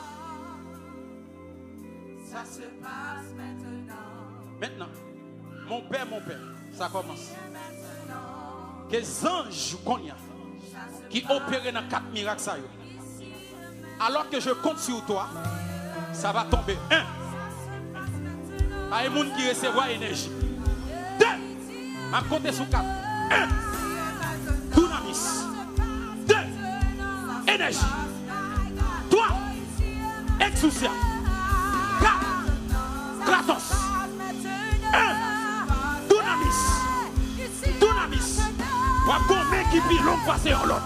Ça se passe maintenant. Maintenant. Mon père, ça commence. Quels anges qu'on y a qui opèrent dans 4 miracles ça yo. Alors que je compte sur toi, ça va tomber. 1. Pas un monde qui recevra énergie. 2. Je compte sur 4. 1. Dunamis. 2. Énergie. 3. Exousia. 4. Kratos. 1. Dunamis. Ou à combien qui puis long passer en l'autre.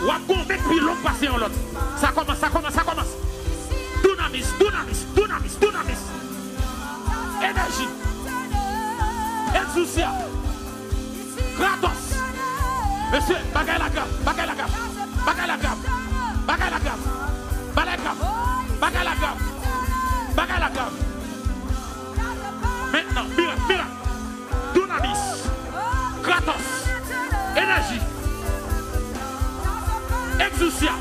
Ou à combien qui puis long passer en l'autre. Ça commence. Dunamis. Énergie. Exousia. Kratos. Monsieur, bagaille la grave. Maintenant, miracle. Dunamis. Kratos. Énergie. Exousia.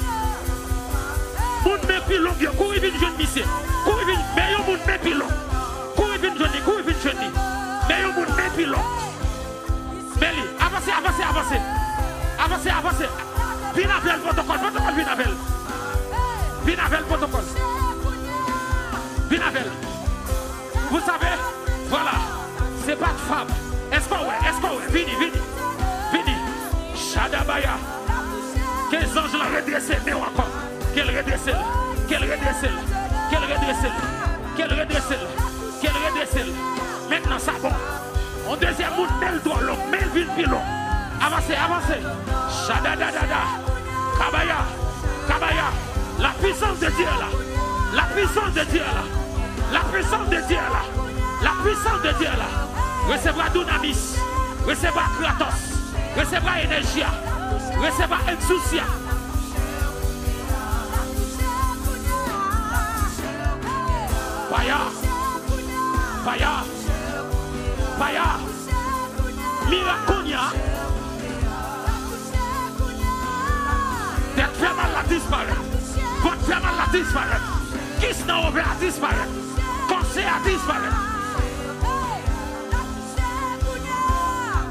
Moun mépris long, courez vite jeune monsieur. Courez vite, mais yon moun mépris long. Courez vite jeune, courez vite jeune. Mais yon moun mépris long. Meli, avancez, avancez, avancez. Avancez, avancez. Vinavel protocole, protocole Vinavel. Vinavel protocole. Vinavel. Vous savez, voilà, c'est pas de femme. Est-ce qu'on est, vini, vini, vini. Shadabaya. Quels anges l'ont redressé, mais encore. Qu'elle redresse, qu'elle redresse, qu'elle redresse, qu'elle redresse, qu'elle redresse. Maintenant, ça bon. On deuxième monde, mel doigt long, mel ville pilon. Avancez, avancez. Shadadadada. Kabaya, Kabaya. La puissance de Dieu là. La puissance de Dieu là. La puissance de Dieu là. La puissance de Dieu là. Recevra Dunamis. Recevra Kratos. Recevra Énergie. Recevra Exousia. Paya. Paya. Paya. Miraconia. Tête fait mal la disparaître. Votre fait mal la disparaître. Qui n'a ouvert à disparaître. Conseil à disparaître.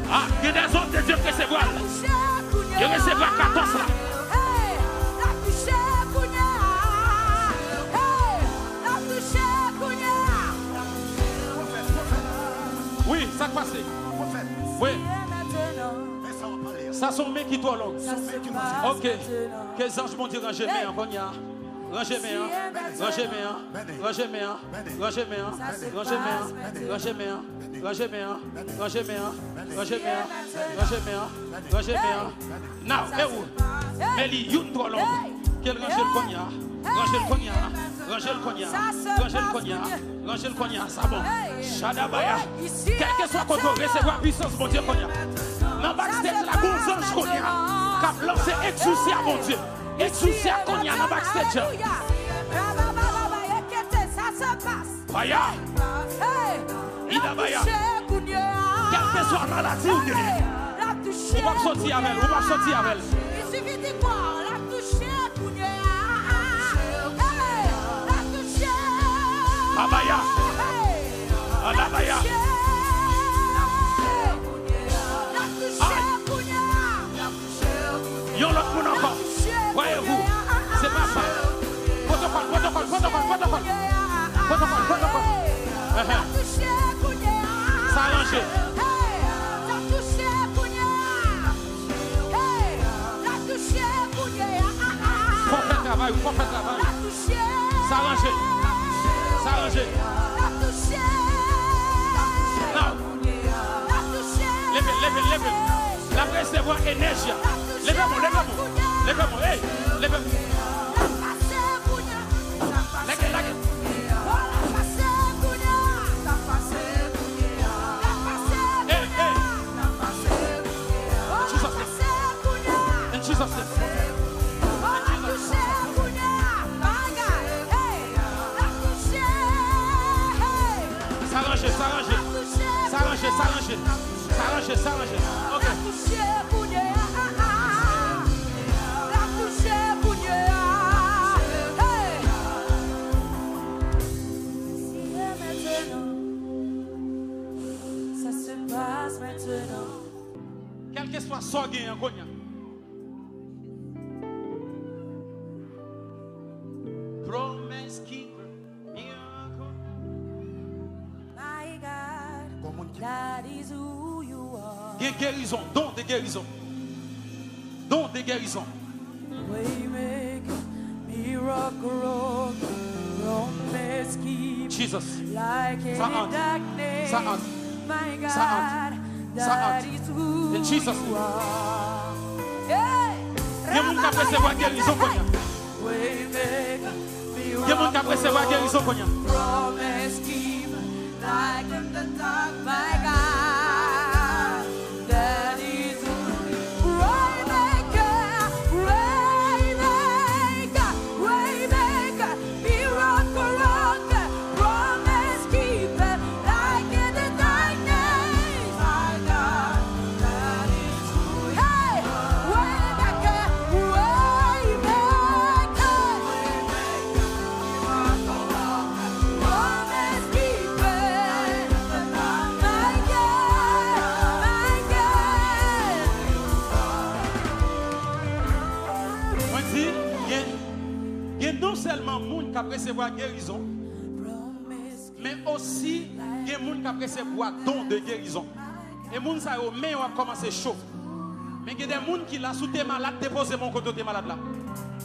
Ah, il y a des hommes de Dieu qui recevront. Il recevra 14 là. Oui, ça passe. Oui. Ça sont mes qui tournent. Ok. Quels anges m'ont dit ranger mes en Konya. Ranger mes en. Ranger mes en. Ranger mes en. Ranger mes en. Ranger mes en. Ranger mes en. Ranger mes en. Ranger mes en. Ranger mes en. Ranger mes en. Ranger mes en. Now, eh où? Meli, youn trop long. Quel ranger le Konya? Ranger le Konya. Ranger le Konya. Ranger le Konya. Ranger le Konya. Ça bon. Shadabaya. Quel que soit contre recevoir puissance, mon Dieu Konya. Dans backstage, la gonzange Konya. Cap lancé Exousia, mon Dieu. Exousia Konya dans backstage. Baya. Idabaya. Quelle que soit la maladie ou guérir. On va sortir avec elle. On va sortir avec elle. Il suffit de croire. La toucher Konya. La toucher. Abaya. Alabaya. Yon l'autre monde encore. Voyez-vous, c'est pas ça. Protocole, protocole, protocole, protocole. Protocole, protocole. Ça a rangé. Faut faire travail, faut faire travail. Ça a rangé. Ça a rangé. Non. Levez, levez, levez. La recevoir énergie. Levez-moi, levez-moi. Levez-moi, hey, levez-moi. Levez, levez. Hey, hey. In Jesus' name. S'arranger, s'arranger. S'arranger, s'arranger. S'arranger, s'arranger. Ok. Quel que soit son gain en Konya. Promise keeper, miracle. My God, that is who you are. Guérison, don de guérison. Don de guérison. Waymaker, miracle, promise keeper. Jesus. Like in darkness. Ça entre. My God, Ça that entre. is who In Jesus' you name. are. Hey! Il y a monde qui recevoir guérison Konya. Waymaker, Il y a monde qui recevoir guérison Konya. promise keeper, like in the dark, my God, that is who. Waymaker, waymaker, waymaker, miracle worker, promise keeper, like in the darkness, my God, that is who. Hey, waymaker, waymaker. recevoir guérison, mais aussi il y a des gens qui recevoir don de guérison. Et les gens qui ont commencé chaud. Mais il y a des gens qui là sous tes malades, déposez mon côté malade là.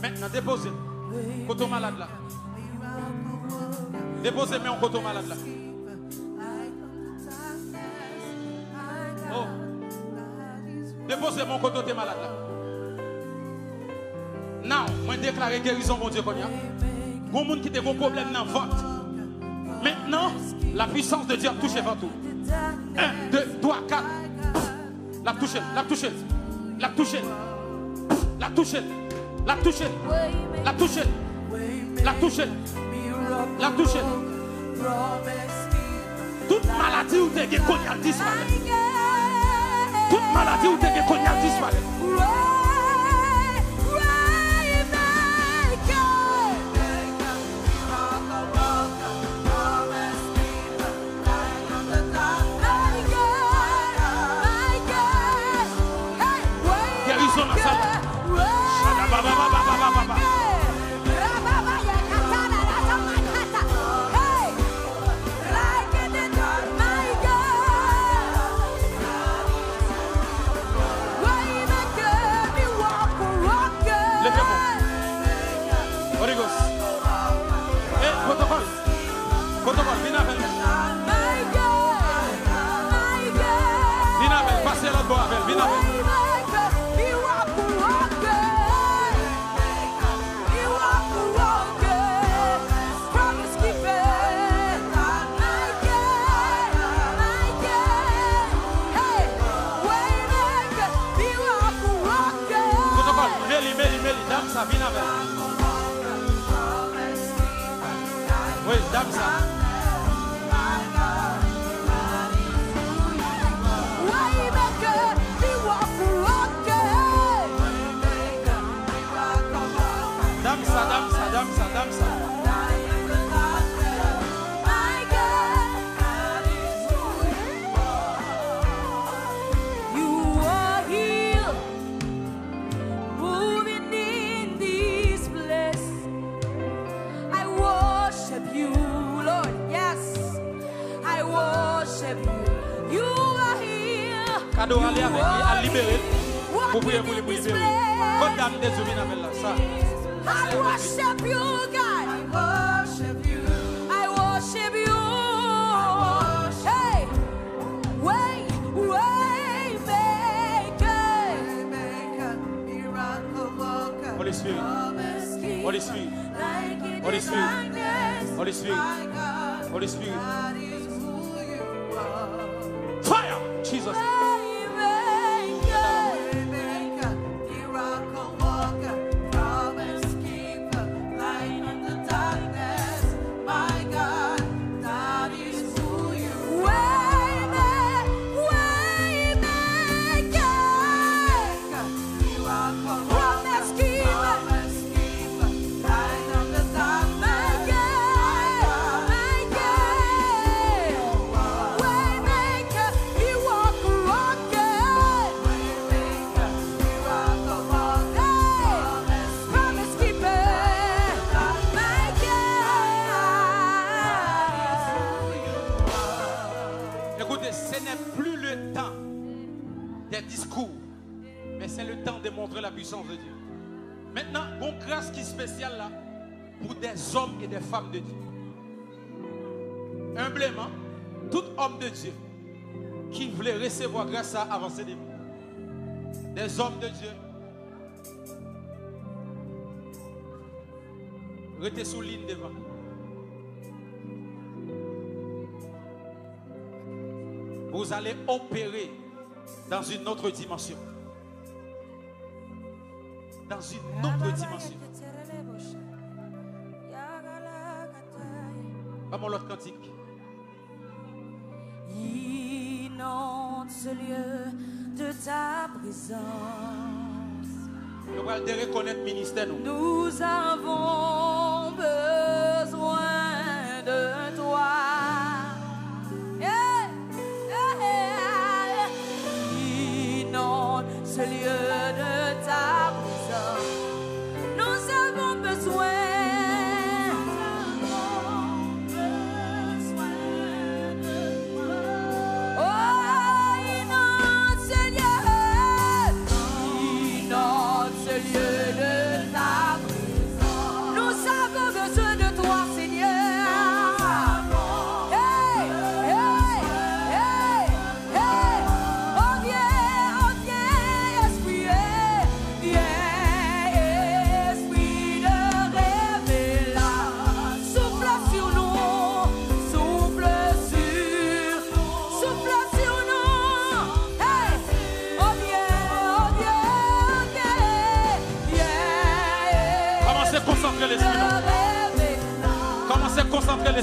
Maintenant, déposez. Côté malade là. Déposez mon côté malade là. Oh. Déposez mon côté malade là. Now, moi déclare guérison, mon Dieu, qu'on y a. Il y a des gens qui ont des problèmes dans le ventre. Maintenant, la puissance de Dieu a touché votre tout. 1, 2, 3, 4. La touche, la touche, la touche, la touche, la touche, la touche, la touche, la touche. Toute maladie où tu es connu à disparaître. Toute maladie où tu es connu à disparaître. Oui, dame ça. Dame ça, dame ça, dame ça, dame ça. Cadeau aller avec lui, à libérer. Vous pouvez vous libérer. Condamne des hommes avec là, ça. I worship you, God. I worship you. I worship you. Hey, way maker, miracle worker. Holy Spirit, Holy Spirit, Holy Spirit, Holy Spirit, Holy Spirit. Fire, Jesus. La puissance de Dieu. Maintenant, bon grâce qui est spéciale là pour des hommes et des femmes de Dieu. Humblement, tout homme de Dieu qui voulait recevoir grâce à avancer des vies. Des hommes de Dieu. Restez sous ligne devant. Vous allez opérer dans une autre dimension. Dans une autre dimension. Pas mon autre cantique. Inonde ce lieu de ta présence. Nous allons reconnaître le ministère. Nous avons besoin de toi. Inonde ce lieu de ta présence. Nous avons besoin.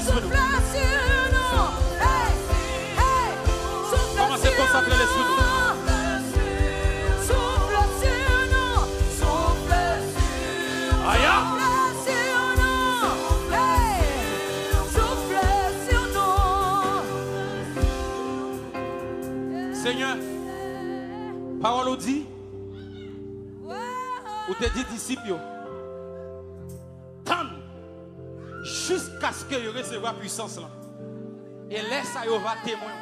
l'esprit. Souffle sur nous. Hey, hey. Souffle Commencez à consacrer l'esprit. Souffle sur nous. Souffle sur nous. Aïe. Souffle sur nous. Hey. Souffle sur nous. Seigneur, parole nous dit, ou te dit disciples, tendre jusqu'à ce que vous recevez la puissance là. Et laisse à va témoin.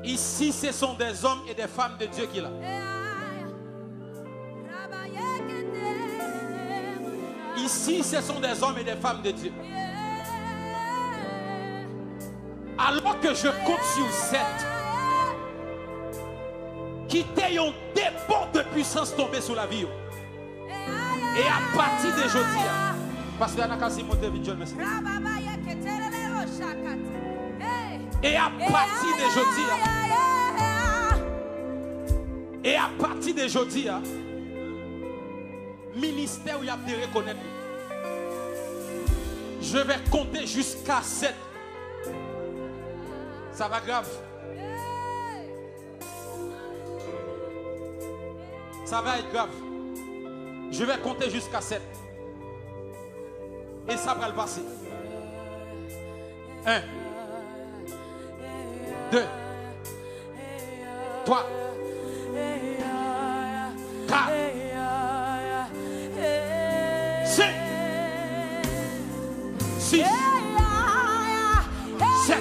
Ici, ce sont des hommes et des femmes de Dieu qui là. Ici, ce sont des hommes et des femmes de Dieu. Alors que je compte sur 7, qui t'ayent un dépôt de puissance tombé sur la vie. Et à partir de aujourd'hui, parce que et à partir d'aujourd'hui, et à partir d'aujourd'hui, ministère où il y a de reconnaître. Je vais compter jusqu'à 7. Ça va grave. Ça va être grave. Je vais compter jusqu'à 7. Et ça va le passer. 1, 2, 3, 4, 5, 6, 7.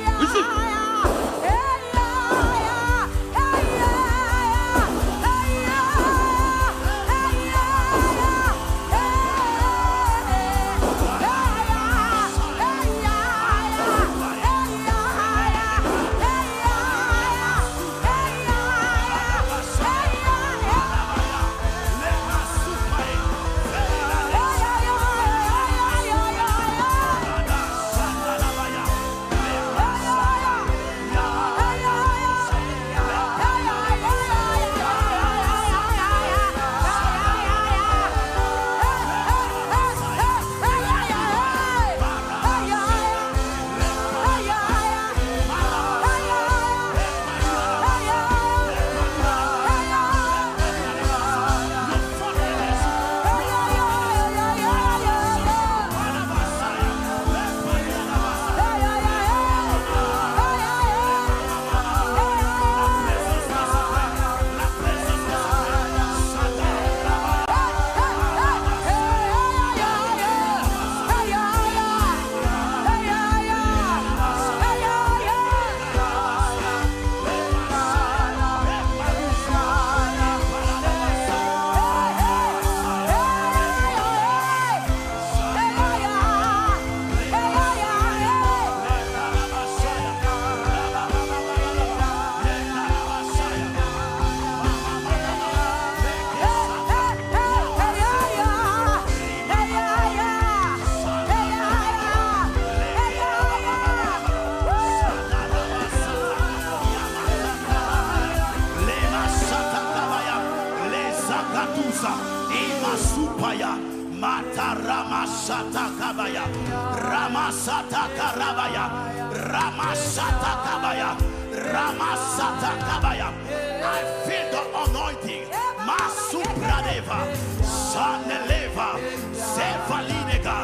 I feel the anointing. Masupradeva, Saneleva, Sevalinega,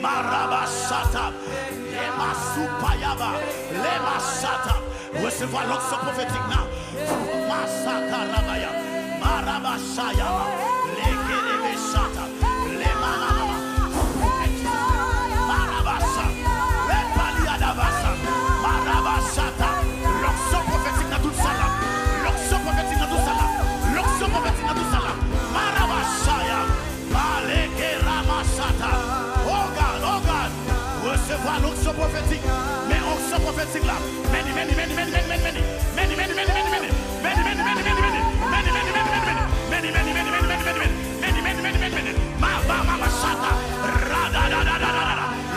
Marabasata, Lemasupayaba, Lemasata. Recevoir l'onction prophétique là. Masakarabaya, Marabashayama, Lekerebesata, Lemamama, Marabasa, Lepaliadabasa, Marabasata. L'onction prophétique dans tout ça là. L'onction prophétique dans tout ça là. L'onction prophétique dans tout ça là. Marabashaya, Malekeramasata. Oh God, recevoir l'onction prophétique. Mais onction prophétique là. Many.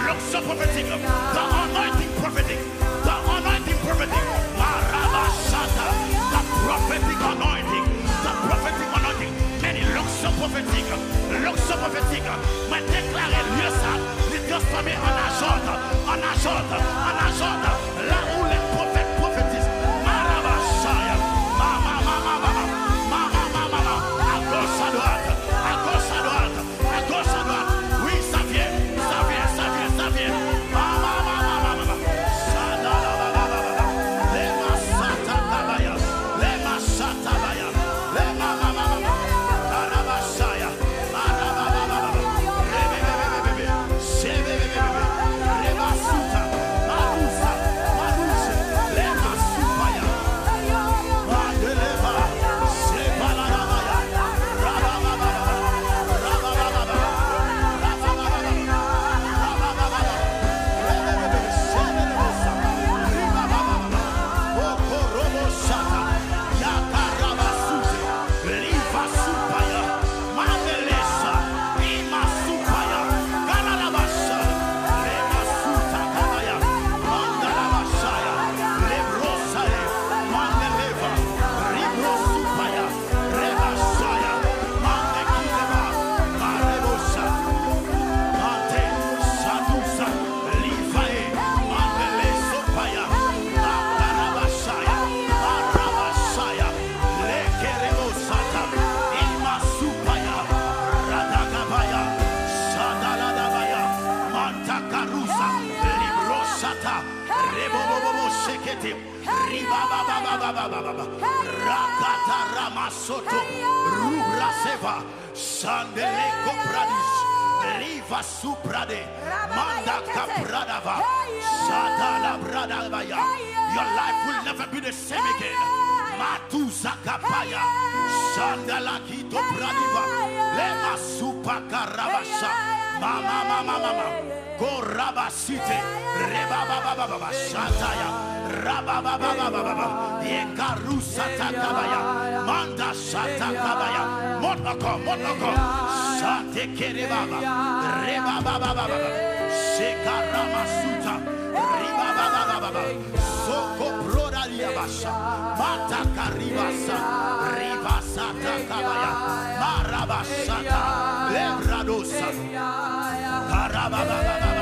L'onction prophétique, the anointing prophetic, Marabashata, the prophetic anointing, many l'onction prophétique, moi déclarer lieu ça, Transformer en agente, là où les prophètes prophétisent. Marabashaya, à gauche, à droite, à gauche, à droite, à gauche, à droite. Oui, ça vient. Rakata Ramasoto Rubra Seva Sandele Kopradis Riva Suprade Manda Kapradava Sadala Bradavaya. Your life will never be the same again. Matuza Kapaya Sandala Kito Pradiva Lema Supakarabasha Mama Gorabasite Rebaba Shataya Rababa Yekarusa Takabaya Manda Shatakabaya Monoko Shate Kerebaba Rebaba Shekaramasuta Ribaba Soko Brodariabasha Mata Karibasa Ribasa Takabaya Marabashata Lebradosa Karababa